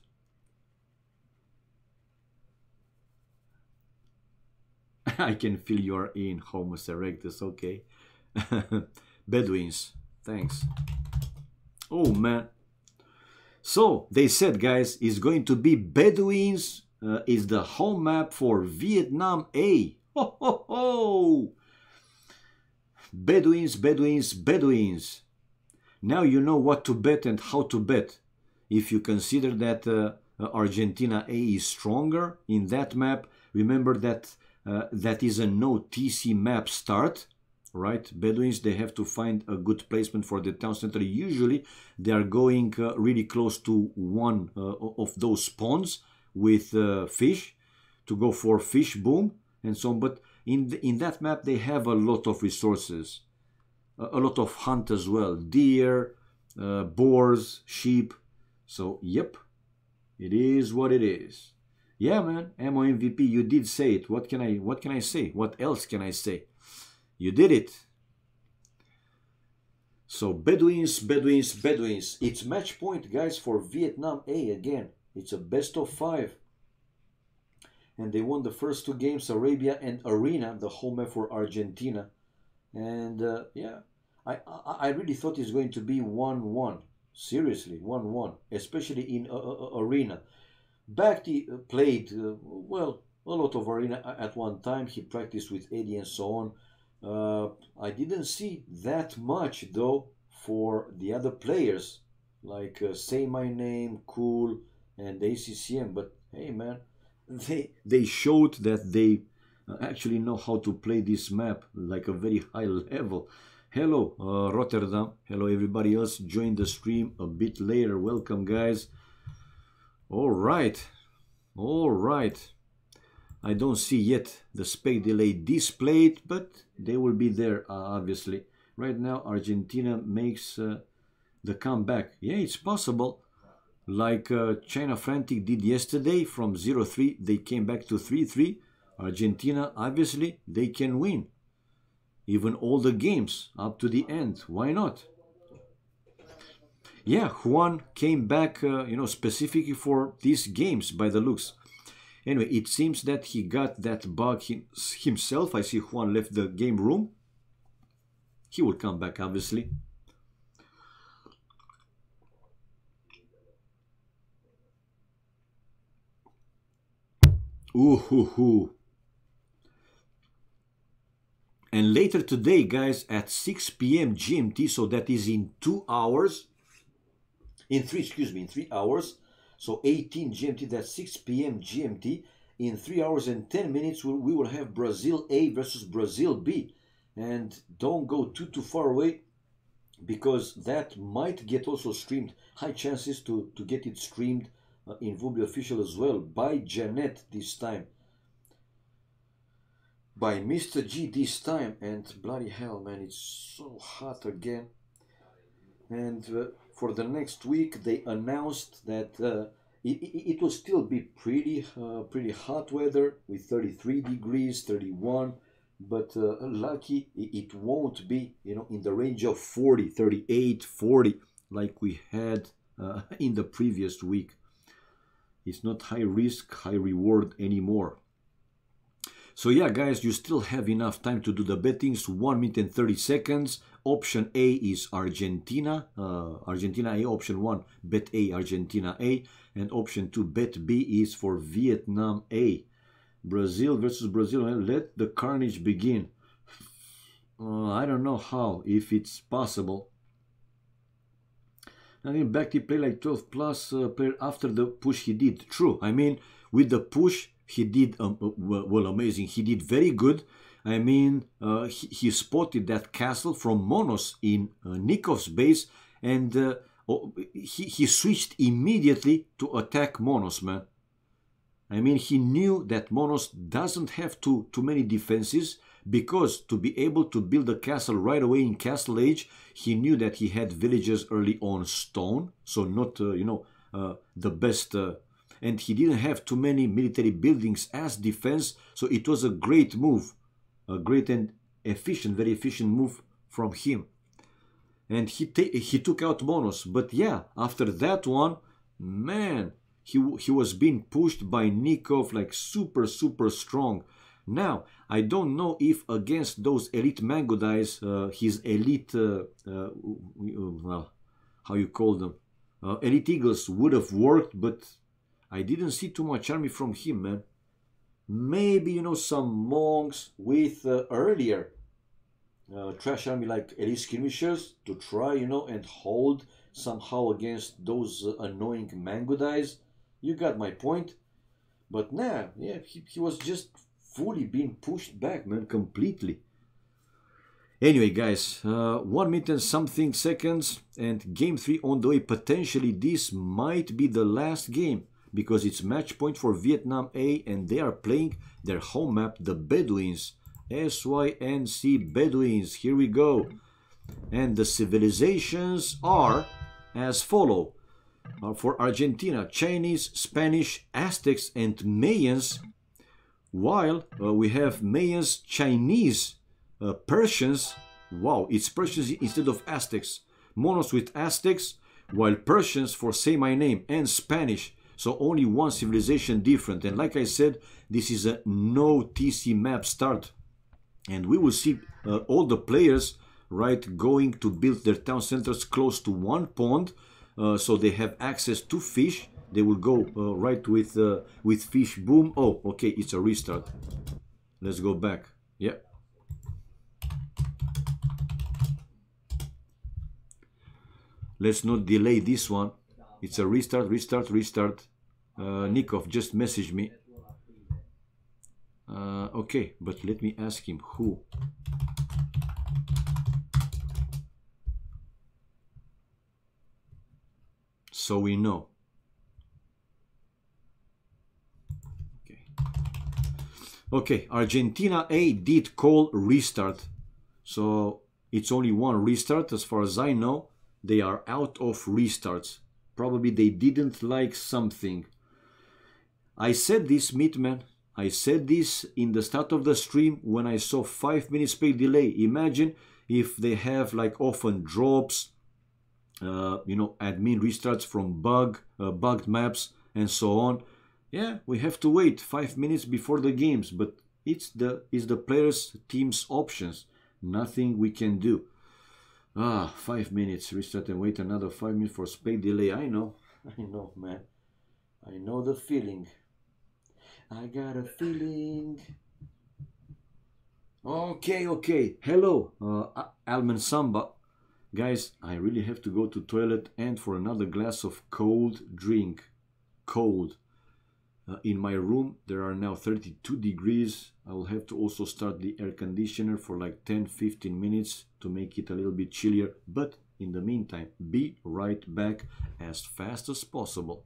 I can feel you are in, Homo erectus, okay. Bedouins, thanks. Oh man. So they said, guys, it's going to be Bedouins is the home map for Vietnam A. Ho ho ho! Bedouins, Bedouins, Bedouins. Now you know what to bet and how to bet. If you consider that Argentina A is stronger in that map, remember that that is a no TC map start. Right, Bedouins, they have to find a good placement for the town center. Usually they are going really close to one of those spawns with fish to go for fish boom and so on. But in that map they have a lot of resources, a lot of hunt as well, deer, boars, sheep. So yep, it is what it is. Yeah, man, Ammo MVP, you did say it. What can I say? What else can I say? You did it. So Bedouins, Bedouins, Bedouins. It's match point, guys, for Vietnam A again. It's a best of 5. And they won the first 2 games, Arabia and Arena, the home map for Argentina. And yeah, I really thought it's going to be 1-1. Seriously, 1-1, especially in Arena. Bakti played, well, a lot of Arena at one time. He practiced with Eddie and so on. I didn't see that much though for the other players like Say My Name, Cool and ACCM, but hey man, they showed that they actually know how to play this map like a very high level. Hello Rotterdam, hello everybody else joined the stream a bit later. Welcome guys. All right, I don't see yet the spec delay displayed, but they will be there obviously. Right now Argentina makes the comeback. Yeah, it's possible. Like China Frantic did yesterday from 0-3, they came back to 3-3. Argentina, obviously, they can win. Even all the games up to the end. Why not? Yeah, Juan came back, you know, specifically for these games by the looks. Anyway, it seems that he got that bug himself. I see Juan left the game room. He will come back, obviously. Ooh. And later today, guys, at 6 p.m. GMT, so that is in 2 hours. In 3 hours. So 18 GMT, that's 6 p.m. GMT. In 3 hours and 10 minutes, we will have Brazil A versus Brazil B. And don't go too far away, because that might get also streamed. High chances to get it streamed in Vubi Official as well, by Janet this time. By Mr. G this time. And bloody hell, man, it's so hot again. And for the next week, they announced that it will still be pretty hot weather with 33 degrees, 31. But lucky it won't be, you know, in the range of 40, 38, 40 like we had in the previous week. It's not high risk, high reward anymore. So yeah, guys, you still have enough time to do the bettings. 1 minute and 30 seconds. Option A is Argentina. Argentina A, option 1, bet A, Argentina A. And option 2, bet B is for Vietnam A. Brazil versus Brazil. Let the carnage begin. I don't know how, if it's possible. I mean, back he played like 12 plus player after the push he did. True. I mean, with the push he did well, amazing. He did very good. I mean, he spotted that castle from Monos in Nikov's base, and he switched immediately to attack Monos, man. I mean, he knew that Monos doesn't have too many defenses, because to be able to build a castle right away in Castle Age, he knew that he had villages early on stone, so not, the best, and he didn't have too many military buildings as defense, so it was a great move, a great and efficient, very efficient move from him. And he took out Monos. But yeah, after that one, man, he was being pushed by Nikov like super super strong. Now I don't know if against those elite Mangodais, his elite, well, how you call them, elite eagles would have worked, but I didn't see too much army from him, man. Maybe some monks with earlier trash army like elite skirmishers to try, and hold somehow against those annoying Mangodais. You got my point. But nah, yeah, he was just fully being pushed back, man, completely. Anyway, guys, 1 minute and something seconds, and game 3 on the way. Potentially, this might be the last game, because it's match point for Vietnam A, and they are playing their home map, the Bedouins. SYNC Bedouins. Here we go. And the civilizations are as follow. For Argentina, Chinese, Spanish, Aztecs, and Mayans, while we have Mayans, Chinese, Persians. Wow, it's Persians instead of Aztecs. Monos with Aztecs, while Persians for Say My Name, and Spanish. So only one civilization different. And like I said, this is a no TC map start. And we will see all the players, right, going to build their town centers close to one pond, so they have access to fish. They will go right with fish. Boom. Oh, okay, it's a restart. Let's go back. Yeah. Let's not delay this one. It's a restart, restart, restart. Nikov just messaged me. Okay, but let me ask him who. So we know. Okay. Okay, Argentina A did call restart. So it's only one restart as far as I know. They are out of restarts. Probably they didn't like something. I said this, Meatman. I said this in the start of the stream when I saw 5 minutes play delay. Imagine if they have like often drops, admin restarts from bugged maps and so on. Yeah, we have to wait 5 minutes before the games, but it's the players' team's options. Nothing we can do. 5 minutes restart and wait another 5 minutes for spec delay. I know, man. I know the feeling. I got a feeling. Okay. Hello, Alman Samba. Guys, I really have to go to toilet and for another glass of cold drink. Cold. In my room, there are now 32 degrees. I will have to also start the air conditioner for like 10-15 minutes to make it a little bit chillier. But in the meantime, be right back as fast as possible.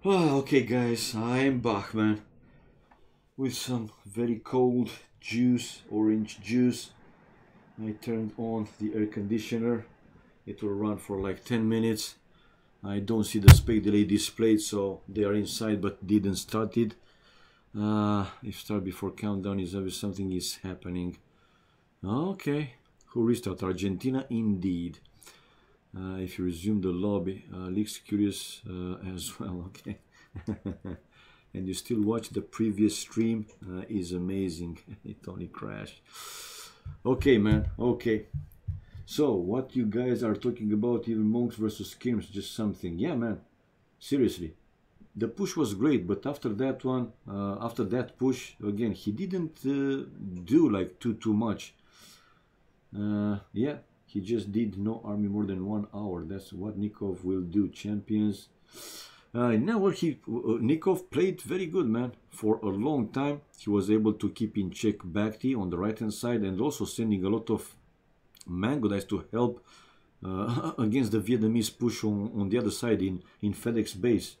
Okay guys, I'm back, man, with some very cold juice, orange juice. I turned on the air conditioner. It will run for like 10 minutes. I don't see the spec delay displayed, so they are inside but didn't start it. If start before countdown is obvious something is happening. Okay, who restart? Argentina indeed. If you resume the lobby, leaks curious as well. Okay. And you still watch the previous stream, is amazing. It only crashed. Okay, man. Okay. So what you guys are talking about, even monks versus skirms, just something. Yeah, man. Seriously. The push was great, but after that one, after that push, again, he didn't do like too much. Yeah, he just did no army more than 1 hour. That's what Nikov will do. Champions. Now Nikov played very good, man. For a long time, he was able to keep in check Bakhti on the right hand side and also sending a lot of mango dice to help against the Vietnamese push on the other side in FedEx base.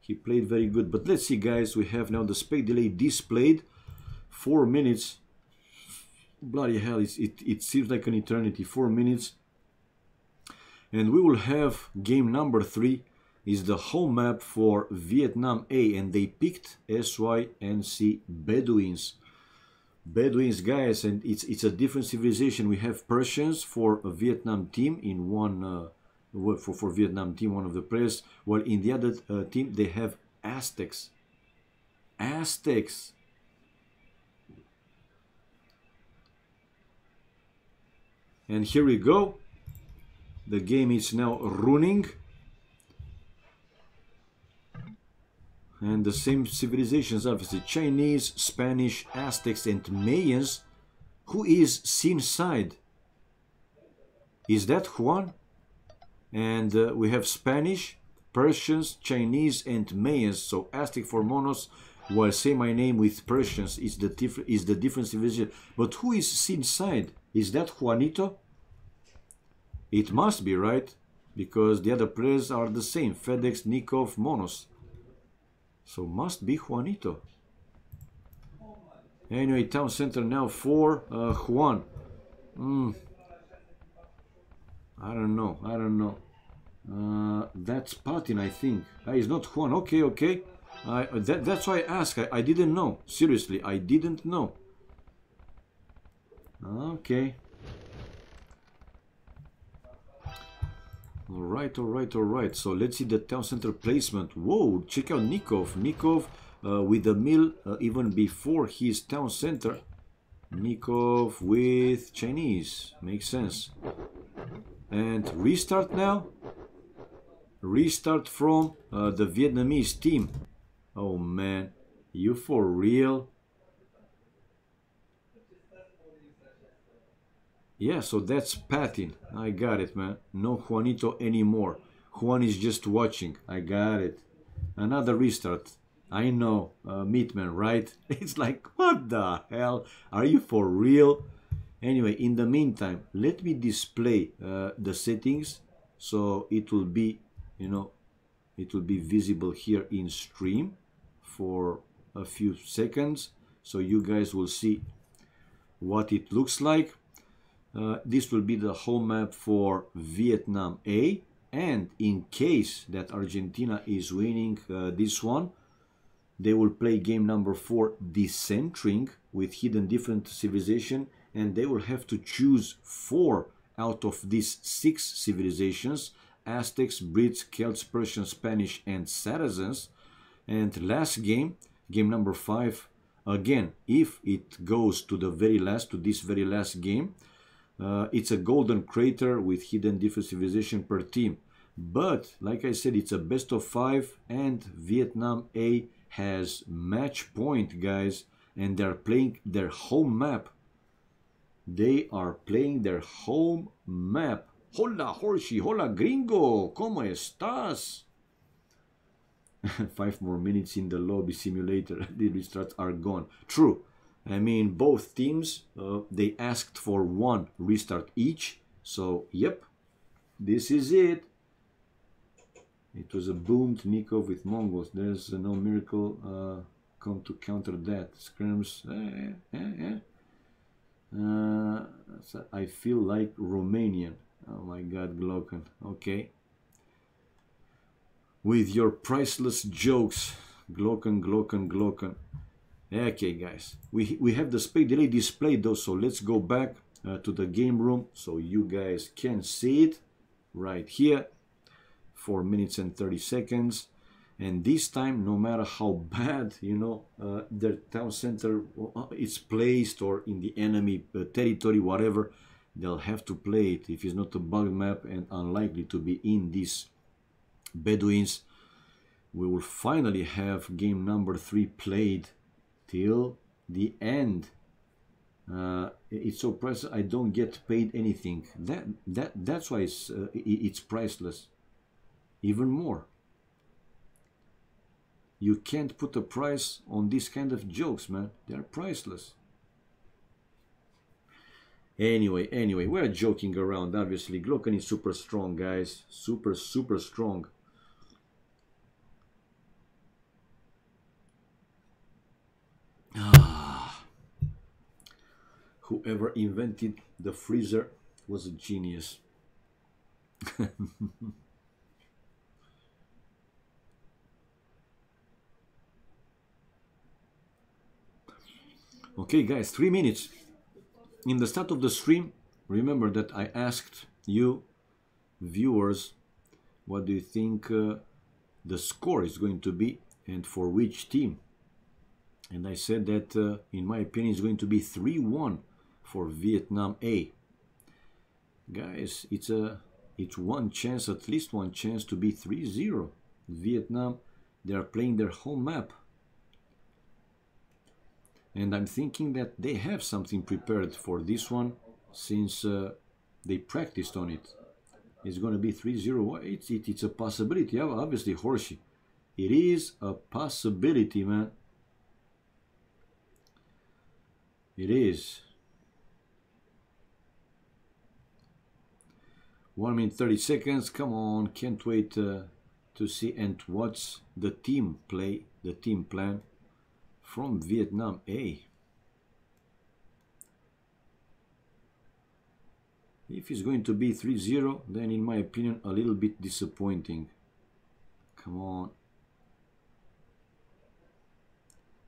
He played very good. But let's see, guys. We have now the spec delay displayed. 4 minutes. Bloody hell, it seems like an eternity. 4 minutes. And we will have game number 3. Is the home map for Vietnam A, and they picked SYNC Bedouins. Bedouins, guys, and it's a different civilization. We have Persians for a Vietnam team in one for Vietnam team, one of the players, while in the other team they have Aztecs. Aztecs. And here we go. The game is now running. And the same civilizations, obviously. Chinese, Spanish, Aztecs, and Mayans. Who is Sin side? Is that Juan? And we have Spanish, Persians, Chinese, and Mayans. So Aztec for Monos, while Say My Name with Persians is the different civilization. But who is Sin side? Is that Juanito? It must be, right? Because the other players are the same. FedEx, Nikov, Monos. So must be Juanito. Anyway, town center now for Juan. I don't know. That's Patin, I think. It's not Juan. Okay. That's why I asked. I didn't know. Seriously, I didn't know. Okay. All right. So let's see the town center placement. Whoa, check out Nikov. Nikov with the mill even before his town center. Nikov with Chinese. Makes sense. And restart now. Restart from the Vietnamese team. Oh man, you for real? Yeah, so that's Patin. I got it, man. No Juanito anymore. Juan is just watching. I got it. Another restart. I know, Meatman, right? It's like, what the hell? Are you for real? Anyway, in the meantime, let me display the settings so it will be, it will be visible here in stream for a few seconds. So you guys will see what it looks like. This will be the home map for Vietnam A, and in case that Argentina is winning this one, they will play game number 4 decentering with hidden different civilization, and they will have to choose 4 out of these 6 civilizations: Aztecs, Brits, Celts, Persians, Spanish, and Saracens. And last game, game number 5, again, if it goes to the very last, to this very last game, it's a golden crater with hidden different civilization per team. But like I said, it's a best of 5, and Vietnam A has match point, guys, and they're playing their home map. They are playing their home map. Hola, Horsey, hola, gringo, ¿cómo estás? 5 more minutes in the lobby simulator. The restarts are gone. True. I mean, both teams, they asked for 1 restart each. So, yep, this is it. It was a boomed Nikov with Mongols. There's no miracle come to counter that. Skirms. So I feel like Romanian. Oh my God, Glocken. Okay. With your priceless jokes, Glocken, Glocken, Glocken. Okay, guys. We have the spade delay displayed though, so let's go back to the game room so you guys can see it right here. 4 minutes and 30 seconds. And this time, no matter how bad, you know, their town center is placed or in the enemy territory, whatever, they'll have to play it. If it's not a bug map and unlikely to be in these Bedouins, we will finally have game number 3 played till the end. It's so priceless. I don't get paid anything. That's why it's priceless. Even more. You can't put a price on this kind of jokes, man. They're priceless. Anyway, we're joking around, obviously. Glocken is super strong, guys. Super strong. Whoever invented the freezer was a genius. Okay, guys, 3 minutes. In the start of the stream, remember that I asked you, viewers, what do you think the score is going to be and for which team? And I said that, in my opinion, it's going to be 3-1 for Vietnam A. Guys, it's one chance, at least one chance to be 3-0. Vietnam, they are playing their home map. And I'm thinking that they have something prepared for this one, since they practiced on it. It's going to be 3-0. It's a possibility, obviously, Horsey. It is a possibility, man. It is. 1 minute 30 seconds. Come on, can't wait to see and watch the team play, the team plan from Vietnam A. If it's going to be 3-0, then in my opinion a little bit disappointing. Come on.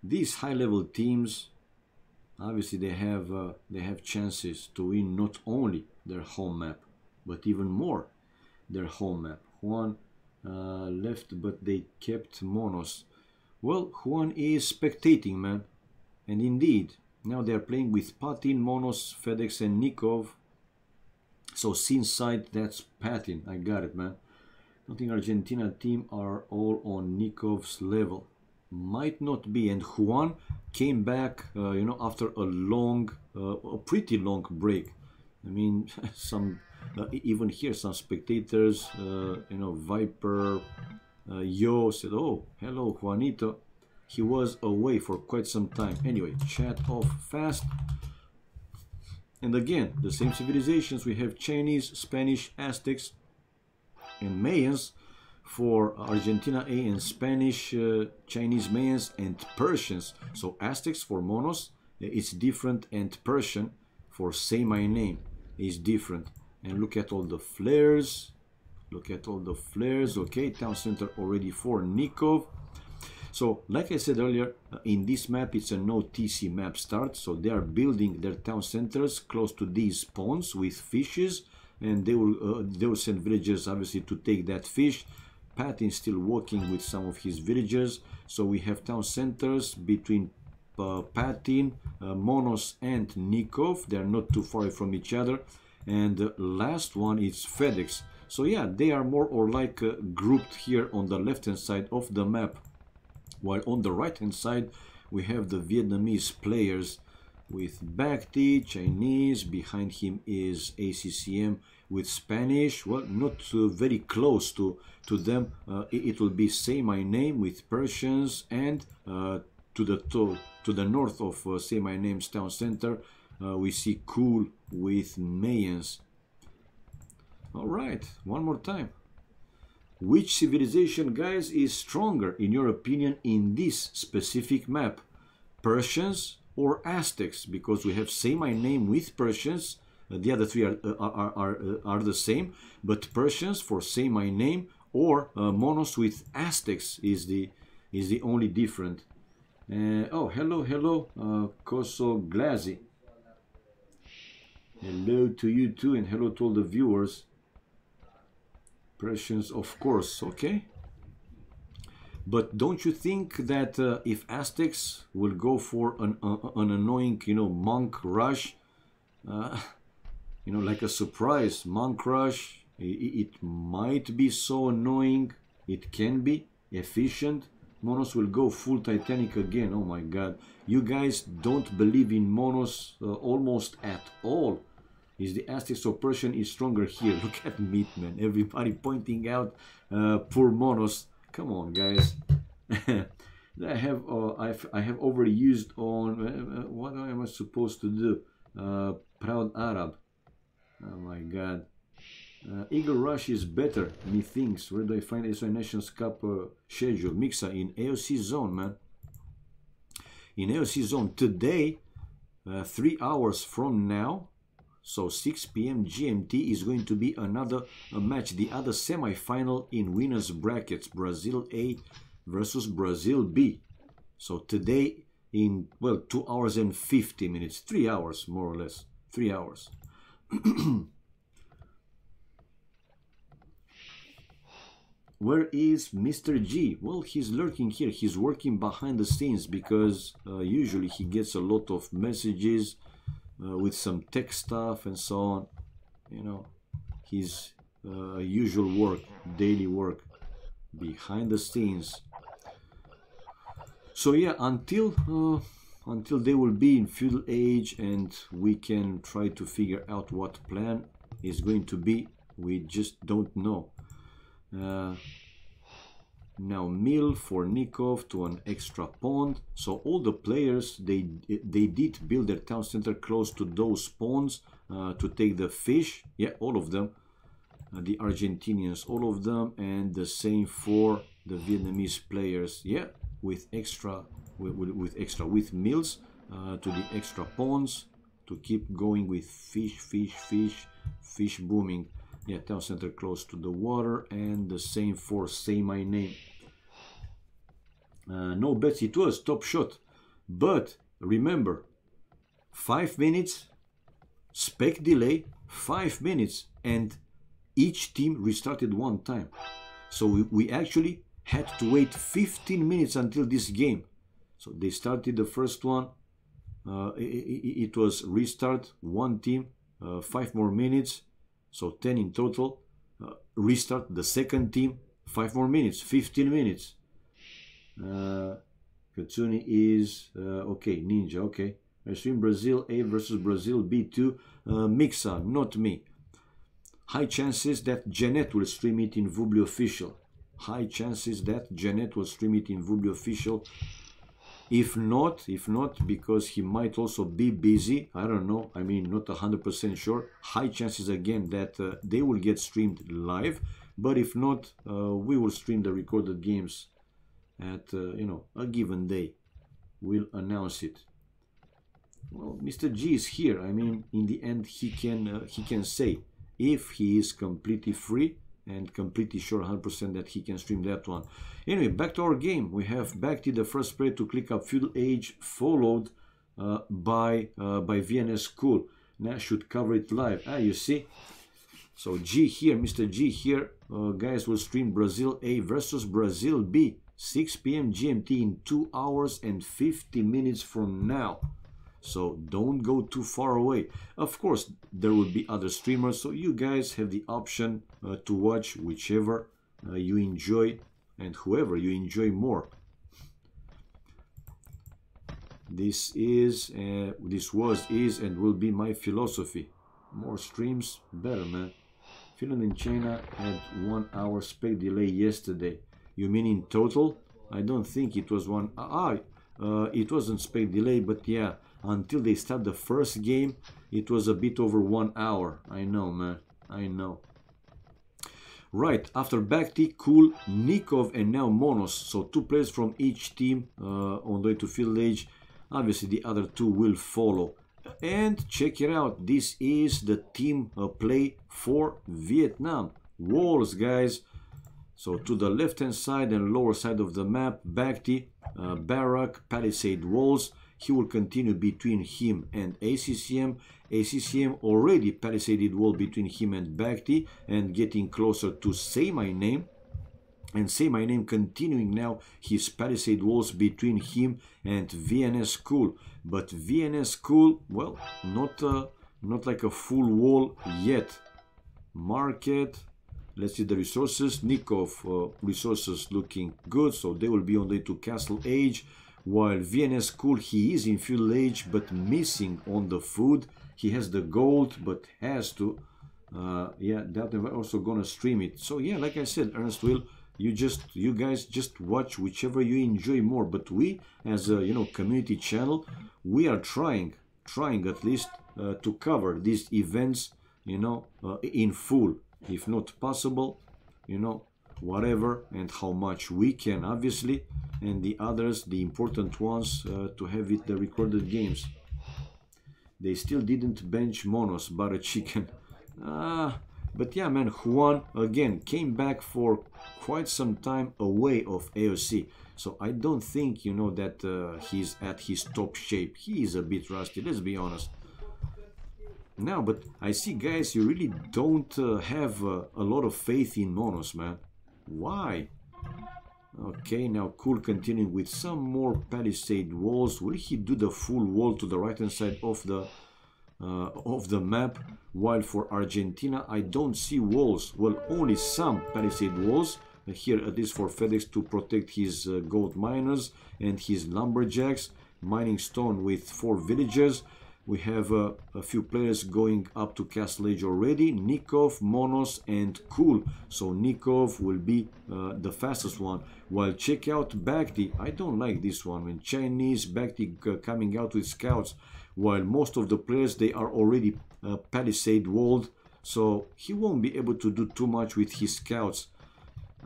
These high-level teams, obviously they have chances to win not only their home map, but even more their home map. Juan left, but they kept Monos. Well, Juan is spectating, man. And indeed, now they are playing with Patin, Monos, FedEx and Nikov. So since side, that's Patin. I got it, man. I think Argentina team are all on Nikov's level. Might not be. And Juan came back, you know, after a pretty long break. I mean, some even here some spectators, you know, Viper, Yo said, "Oh, hello, Juanito." He was away for quite some time. Anyway, chat off fast. And again, the same civilizations. We have Chinese, Spanish, Aztecs, and Mayans for Argentina A, and Spanish, Chinese, Mayans, and Persians. So Aztecs for Monos is different, and Persian for Say My Name is different. And look at all the flares. Look at all the flares. Okay, town center already for Nikov. So, like I said earlier, in this map, it's a no TC map start. So they are building their town centers close to these ponds with fishes, and they will send villagers, obviously, to take that fish. Patin still working with some of his villagers. So we have town centers between Patin, Monos, and Nikov. They are not too far from each other. And the last one is FedEx. So yeah, they are more or like grouped here on the left-hand side of the map. While on the right-hand side, we have the Vietnamese players with Bakhti, Chinese. Behind him is ACCM with Spanish. Well, not very close to them. It will be Say My Name with Persians, and to the north of Say My Name's town center, we see Cool with Mayans. All right, one more time. Which civilization, guys, is stronger, in your opinion, in this specific map? Persians or Aztecs? Because we have Say My Name with Persians. The other three are the same. But Persians for Say My Name or Monos with Aztecs is the only different. Oh, hello, Koso Glazi. Hello to you too, and hello to all the viewers. Persians, of course, okay. But don't you think that if Aztecs will go for an annoying, monk rush, like a surprise monk rush, it might be so annoying. It can be efficient. Monos will go full Titanic again. Oh my God. You guys don't believe in Monos almost at all. Is the Aztecs or Persian is stronger here? Look at Meat Man. Everybody pointing out poor Monos. Come on, guys. I have overused on what am I supposed to do? Proud Arab. Oh my God. Eagle Rush is better, methinks. Where do I find SY Nations Cup schedule? Mixa in AOC zone, man. In AOC zone today, 3 hours from now, so 6 p.m. GMT, is going to be another match, the other semi-final in winners brackets, Brazil A versus Brazil B. So today in, well, 2 hours and 50 minutes, 3 hours more or less, 3 hours. Where is Mr. G? Well, he's lurking here. He's working behind the scenes because usually he gets a lot of messages with some tech stuff and so on. His usual work, daily work, behind the scenes. So yeah, until they will be in feudal age and we can try to figure out what plan is going to be, we just don't know. Now mill for Nikov to an extra pond. So all the players, they did build their town center close to those ponds to take the fish. Yeah, all of them. The Argentinians, all of them, and the same for the Vietnamese players. Yeah, with mills to the extra ponds to keep going with fish booming. Yeah, town center close to the water, and the same for Say My Name. No bets, it was top shot. But remember, 5 minutes, spec delay, 5 minutes, and each team restarted one time. So we actually had to wait 15 minutes until this game. So they started the first one. It was restart, one team, 5 more minutes. So 10 in total. Restart the second team, 5 more minutes, 15 minutes. Katsuni is okay, Ninja, okay. I stream Brazil A versus Brazil B2. Mixa, not me. High chances that Janet will stream it in Vubli Official. High chances that Janet will stream it in Vubli Official. If not, because he might also be busy, I don't know, I mean, not 100% sure. High chances again that they will get streamed live, but if not, we will stream the recorded games at, a given day. We'll announce it. Well, Mr. G is here. I mean, in the end, he can say if he is completely free and completely sure 100% that he can stream that one. Anyway, back to our game. We have Bhakti, the first player to click up feudal age, followed by VNS Cool. Now should cover it live. You see. So G here, Mr. G here, guys will stream Brazil A versus Brazil B, 6 p.m. GMT in 2 hours and 50 minutes from now. So don't go too far away. Of course, there will be other streamers, so you guys have the option to watch whichever you enjoy and whoever you enjoy more. This was, is, and will be my philosophy. More streams, better, man. Finland and China had 1 hour spec delay yesterday. You mean in total? I don't think it was one. It wasn't spec delay, but yeah. Until they start the first game, it was a bit over 1 hour. I know, man. I know. Right, after Bakhti, Kul, Nikov, and now Monos. So 2 players from each team on the way to field age. Obviously, the other 2 will follow. And check it out. This is the team play for Vietnam. Walls, guys. So to the left-hand side and lower side of the map, Bakhti, Barrack, Palisade walls. He will continue between him and ACCM. ACCM already palisaded wall between him and Bakhti and getting closer to Say My Name. And Say My Name continuing now his palisade walls between him and VNS School. But VNS School, well, not like a full wall yet. Market, let's see the resources. Nikov resources looking good, so they will be on the way to Castle Age. While VNS School, he is in field age but missing on the food. He has the gold but has to, yeah, that we're also gonna stream it. So yeah, like I said, Ernst Will, you guys just watch whichever you enjoy more. But we, as a community channel, we are trying at least to cover these events, in full, if not possible, whatever and how much we can, obviously, and the others, the important ones, to have it the recorded games. They still didn't bench Monos, but a chicken. But yeah, man, Juan again came back for quite some time away of AOC. So I don't think, that he's at his top shape. He is a bit rusty, let's be honest. Now, but I see, guys, you really don't have a lot of faith in Monos, man. Why? Okay, now Kul continuing with some more palisade walls. Will he do the full wall to the right hand side of the map? While for Argentina, I don't see walls. Well, only some palisade walls here, at least for FedEx, to protect his gold miners and his lumberjacks. Mining stone with 4 villagers. We have a few players going up to Castle Age already. Nikov, Monos, and Kul. So Nikov will be the fastest one. While check out Bakhti. I don't like this one. When Chinese Bakhti coming out with scouts. While most of the players, they are already palisade walled. So he won't be able to do too much with his scouts.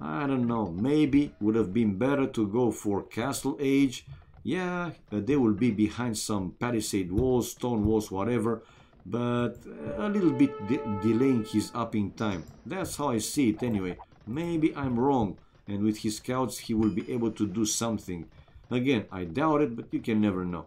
I don't know. Maybe would have been better to go for Castle Age. Yeah, they will be behind some palisade walls, stone walls, whatever, but a little bit delaying his upping time. That's how I see it anyway. Maybe I'm wrong, and with his scouts he will be able to do something. Again, I doubt it, but you can never know.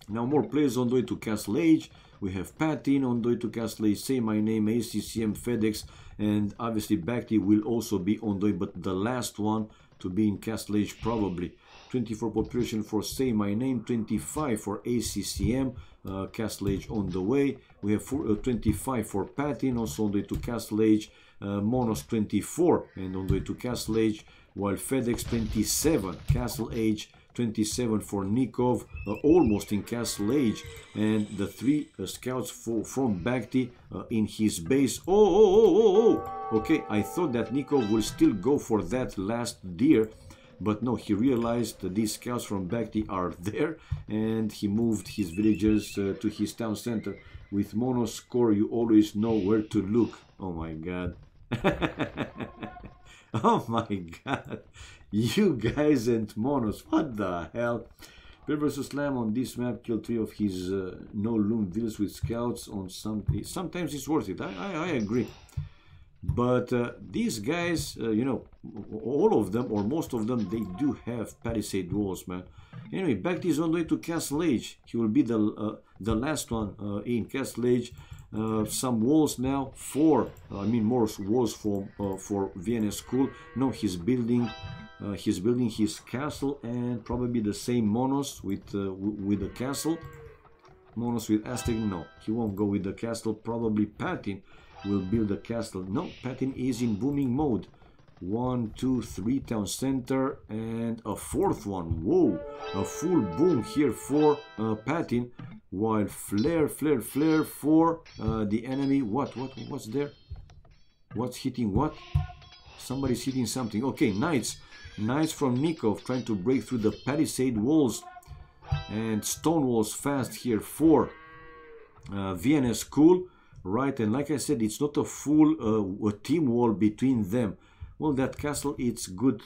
Now more players on the way to Castle Age. We have Patin on the way to Castle Age, Say My Name, ACCM, FedEx, and obviously Bakhti will also be on the way, but the last one to be in Castle Age probably. 24 population for Say My Name, 25 for ACCM, Castle Age on the way. We have 25 for Patin, also on the way to Castle Age. Monos 24 and on the way to Castle Age, while FedEx 27, Castle Age 27 for Nikov, almost in Castle Age, and the 3 scouts from Bakhti in his base. Okay, I thought that Nikov will still go for that last deer, but no, he realized that these scouts from Bakhti are there, and he moved his villagers to his town center. With Monos score, you always know where to look. Oh my god. Oh my god. You guys and Monos, what the hell? Player vs Slam on this map killed 3 of his no-loom villas with scouts on some. Sometimes it's worth it, I agree. But these guys, all of them or most of them, they do have palisade walls, man. Anyway, Bakhti is on the way to Castle Age. He will be the last one in Castle Age. Some walls now for, more walls for VNS School. No, he's building his castle, and probably the same Monos with the castle. Monos with Aztec. No, he won't go with the castle. Probably Patin will build a castle. No, Patin is in booming mode. 1, 2, 3 town center and a 4th one. Whoa, a full boom here for Patin, while flare for the enemy. What's there? What's hitting what? Somebody's hitting something. Okay, knights from Nikov trying to break through the palisade walls, and stone walls fast here for VNS School. right? And like I said, it's not a full team wall between them. Well, that castle, it's good,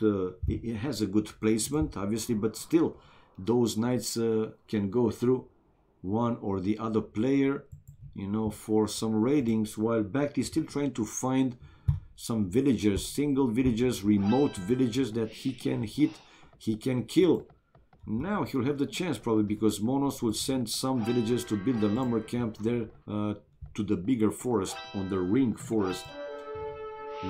it has a good placement, obviously, but still, those knights can go through one or the other player, you know, for some raidings, while Bakti is still trying to find some villagers, single villagers, remote villages that he can hit, he can kill. Now he'll have the chance probably, because Monos will send some villagers to build a lumber camp there to the bigger forest, on the ring forest.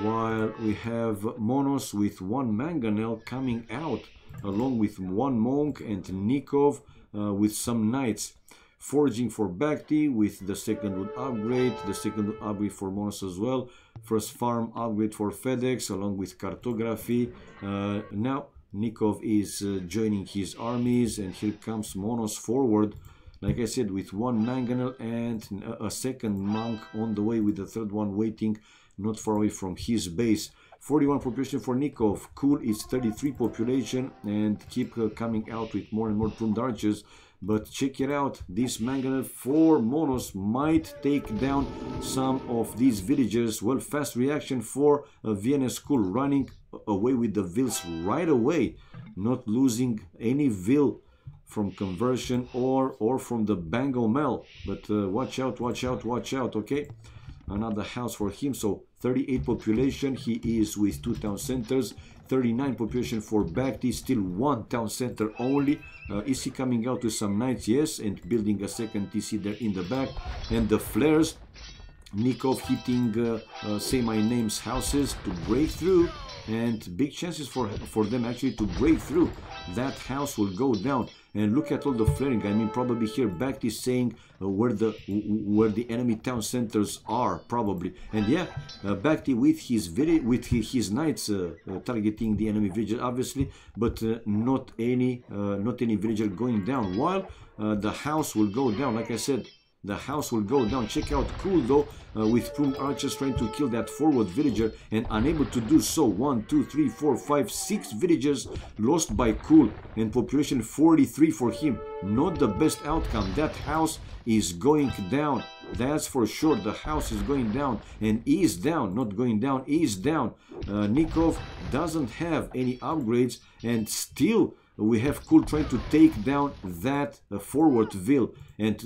While we have Monos with one mangonel coming out, along with one monk and Nikov with some knights. Foraging for Bakti with the second wood upgrade, the second wood upgrade for Monos as well. First farm upgrade for FedEx along with cartography. Now Nikov is joining his armies, and here comes Monos forward, like I said, with one mangonel and a second monk on the way, with the third one waiting not far away from his base. 41 population for Nikov. Cool is 33 population, and keep coming out with more and more plumed archers. But check it out, this mangonel for Monos might take down some of these villagers. Well, fast reaction for VNS Cool, running away with the vills right away, not losing any vill from conversion or from the Bango Mel. But watch out, watch out, watch out, okay? Another house for him. So 38 population, he is with 2 town centers. 39 population for Bakti, still 1 town center only. Is he coming out with some knights? Yes, and building a second TC there in the back. And the flares, Nikov hitting Say My Name's houses to break through, and big chances for them actually to break through. That house will go down. And look at all the flaring. I mean, probably here Bakti saying where the enemy town centers are, probably. And yeah, Bakti with his knights targeting the enemy villager, obviously, but not any villager going down. While the house will go down, like I said. The house will go down. Check out Cool though, with plumed archers trying to kill that forward villager and unable to do so. 1, 2, 3, 4, 5, 6 villagers lost by Cool, and population 43 for him. Not the best outcome. That house is going down. That's for sure. The house is going down, and is down. Not going down, is down. Nikov doesn't have any upgrades, and still we have Cool trying to take down that forward vill, and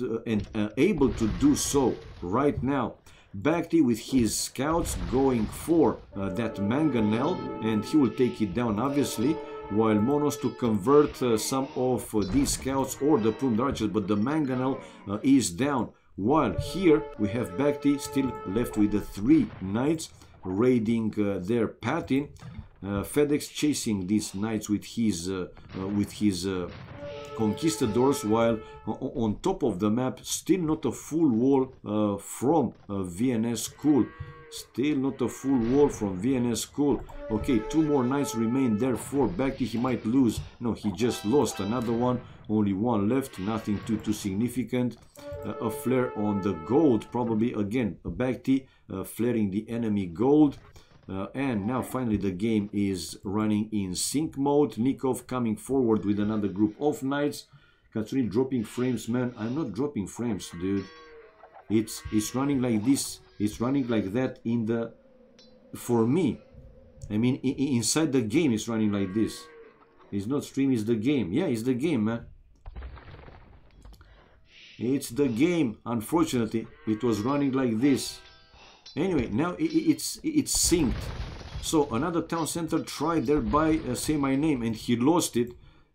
able to do so right now. Bakti with his scouts going for that mangonel, and he will take it down obviously, while Monos to convert some of these scouts or the plumed archers, but the mangonel is down. While here we have Bakti still left with the 3 knights raiding their patin. FedEx chasing these knights with his conquistadors, while on top of the map still not a full wall from VNS Cool. Still not a full wall from VNS Cool. Okay, 2 more knights remain there for Bakti. He might lose. No, he just lost another one. Only 1 left. Nothing too significant. A flare on the gold. Probably again a Bakti flaring the enemy gold. And now finally the game is running in sync mode. Nikov coming forward with another group of knights. Katsuni dropping frames, man. I'm not dropping frames, dude. It's running like this. It's running like that in the... For me. I mean, inside the game it's running like this. It's not stream, it's the game. Yeah, it's the game, man. It's the game. Unfortunately, it was running like this. Anyway, now it's synced. So another town center tried thereby Say My Name, and he lost it.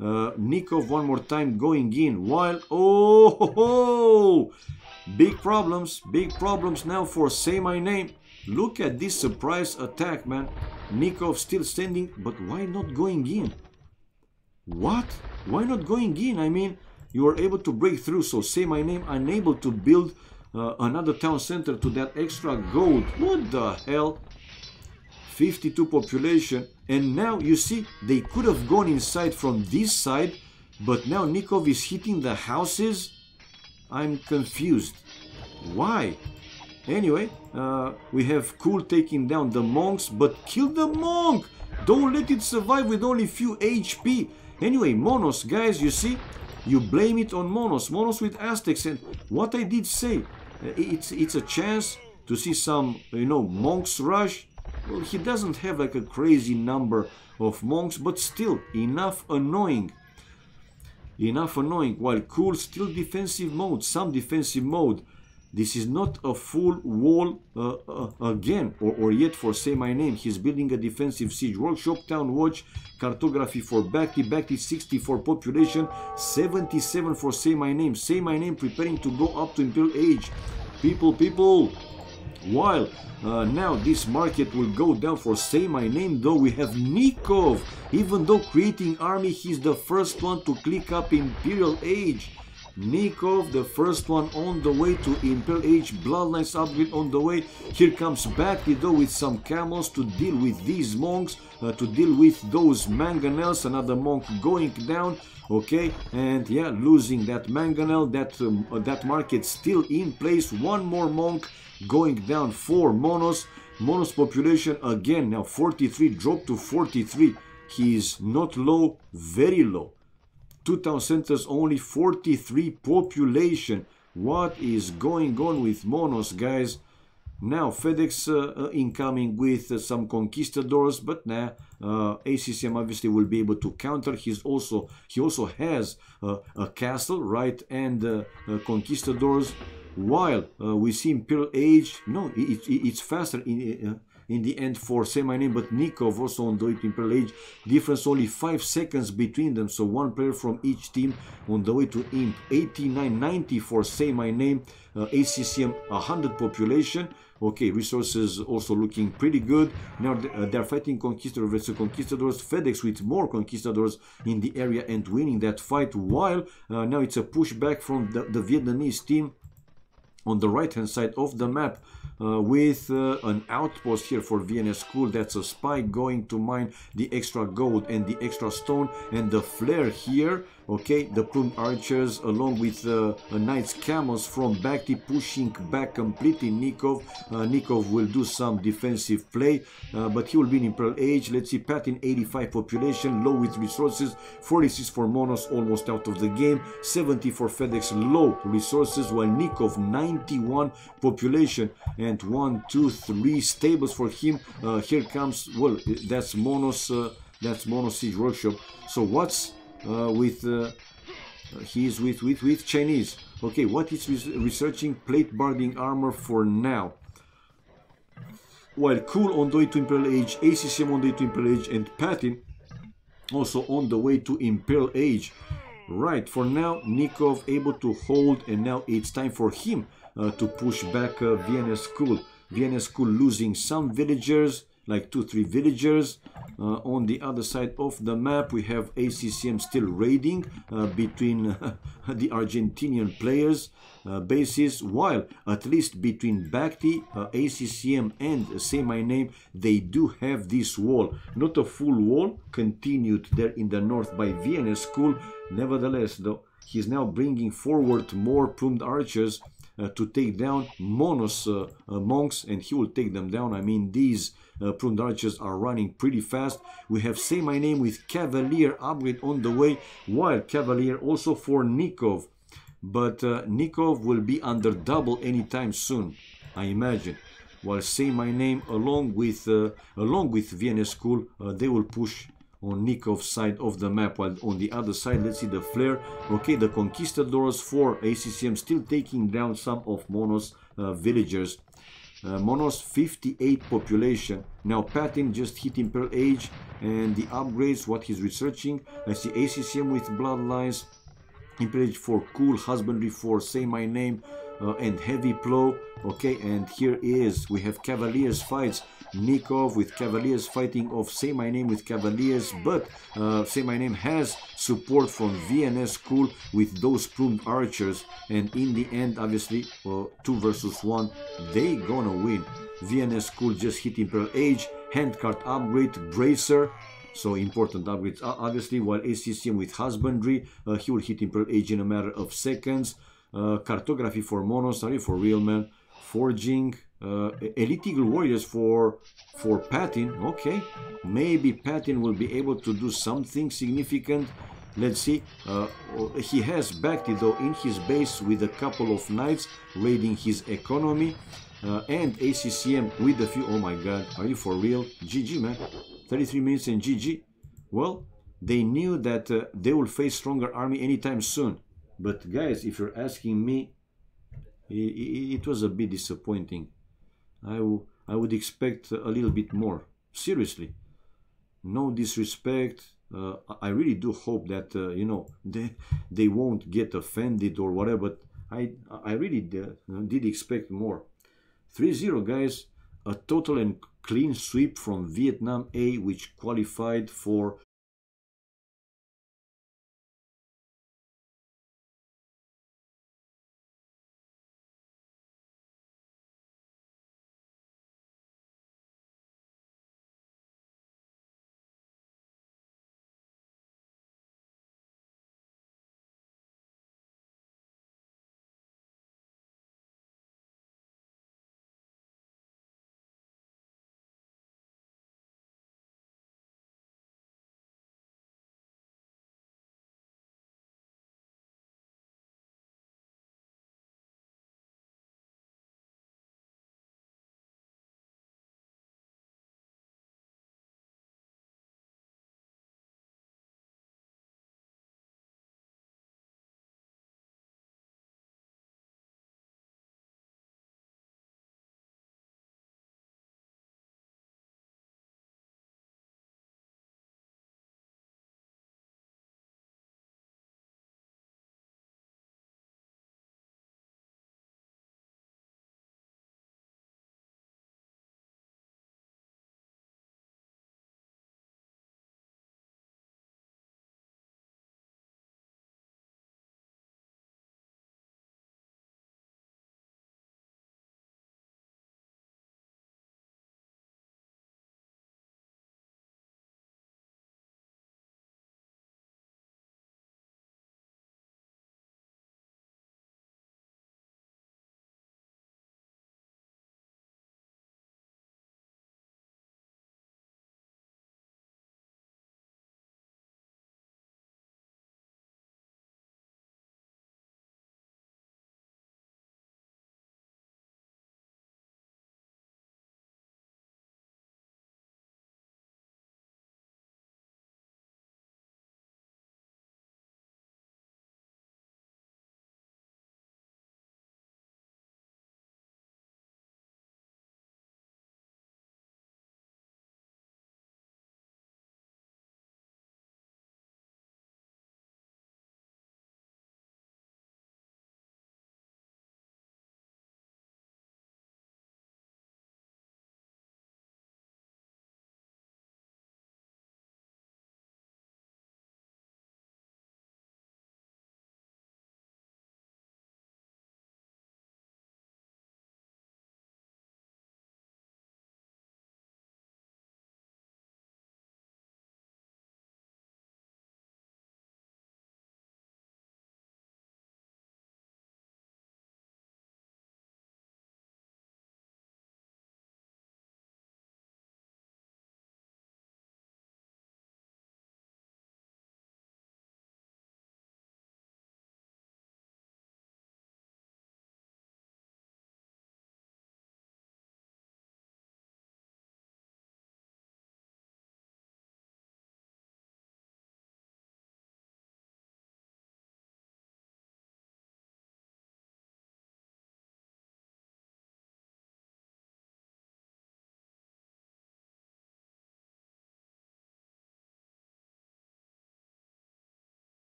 Nikov one more time going in, while big problems now for Say My Name. Look at this surprise attack, man. Nikov still standing, but why not going in? What? Why not going in? I mean, you were able to break through, so Say My Name unable to build another town center to that extra gold. What the hell? 52 population, and now you see they could have gone inside from this side, but now Nikov is hitting the houses. I'm confused. Why? Anyway, we have Cool taking down the monks, but kill the monk! Don't let it survive with only few HP. Anyway, Monos, guys, you see, you blame it on Monos with Aztecs, and what I did say, it's a chance to see some, you know, monks rush. Well, he doesn't have like a crazy number of monks, but still enough annoying. Enough annoying. While cool, still defensive mode, some defensive mode. This is not a full wall again, or yet for Say My Name. He's building a defensive siege workshop, town watch, cartography for Bakti, 64 population, 77 for Say My Name. Say My Name preparing to go up to Imperial Age. People. While now this market will go down for Say My Name, though we have Nikov. Even though creating army, he's the first one to click up Imperial Age. Nikov, the first one on the way to Imperial Age, Bloodlines upgrade on the way. Here comes Bakti though with some camels to deal with these monks, to deal with those mangonels. Another monk going down, okay, and yeah, losing that mangonel. That market still in place. One more monk going down for Monos. Monos population again now 43, dropped to 43. He is not low, very low. 2 town centers, only 43 population. What is going on with Monos, guys? Now FedEx incoming with some conquistadors, but nah, ACCM obviously will be able to counter. He also has a castle, right, and conquistadors. While we see Imperial Age, no, it's faster in the end for Say My Name, but Nikov also on the way to Imperial Age. Difference only 5 seconds between them, so one player from each team on the way to Imp. 89-90 for Say My Name. ACCM 100 population. Okay, resources also looking pretty good. Now they're fighting Conquistador versus Conquistadors. FedEx with more Conquistadors in the area and winning that fight. While now it's a pushback from the Vietnamese team on the right hand side of the map, with an outpost here for VNS School. That's a spy going to mine the extra gold and the extra stone, and the flare here, okay, the plumed archers along with knight's camels from Bakti pushing back completely Nikov. Nikov will do some defensive play, but he will be in Imperial Age. Let's see, Patin 85 population, low with resources, 46 for Monos, almost out of the game, 70 for FedEx, low resources, while Nikov 91 population, and 1, 2, 3 stables for him. Here comes, well, that's Monos Siege Workshop. So what's with he's with Chinese. Okay, what is researching? Plate barding armor for now. While Cool on the way to Imperial Age, ACCM on the way to Imperial Age, and Patin also on the way to Imperial Age. Right, for now Nikov able to hold, and now it's time for him to push back VNS School. VNS School losing some villagers, like 2-3 villagers. On the other side of the map we have ACCM still raiding between the Argentinian players bases, while at least between Bakti, ACCM and Say My Name, they do have this wall. Not a full wall, continued there in the north by VNS School. Nevertheless though, he's now bringing forward more plumed archers to take down Monos monks, and he will take them down. I mean, these plumed archers are running pretty fast. We have Say My Name with Cavalier upgrade on the way, while Cavalier also for Nikov, but Nikov will be under double anytime soon, I imagine. While Say My Name along with VNS School, they will push on Nikov's side of the map, while on the other side, let's see the flare. Okay, the conquistadors for ACCM still taking down some of Monos villagers. Monos 58 population. Now Patin just hit Imperial Age, and the upgrades, what he's researching. I see ACCM with bloodlines, Imperial Age for Cool, husbandry for Say My Name, and heavy plow. Okay, and here is, we have Cavaliers fights. Nikov with Cavaliers fighting off Say My Name with Cavaliers, but Say My Name has support from VNS School with those plumed archers, and in the end, obviously, 2 versus 1, they gonna win. VNS School just hit Imperial Age, handcart upgrade, bracer, so important upgrades obviously, while ACCM with husbandry, he will hit Imperial Age in a matter of seconds. Cartography for Monos, sorry, for real man, forging, Elite Eagle Warriors for Patin. Okay, maybe Patin will be able to do something significant. Let's see. He has backed it though in his base with a couple of knights raiding his economy. And ACCM with a few. Oh my god, are you for real? GG, man. 33 minutes and GG. Well, they knew that they will face stronger army anytime soon. But guys, if you're asking me, it was a bit disappointing. I would expect a little bit more. Seriously. No disrespect. I really do hope that, you know, they won't get offended or whatever. But I really did expect more. 3-0, guys. A total and clean sweep from Vietnam A, which qualified for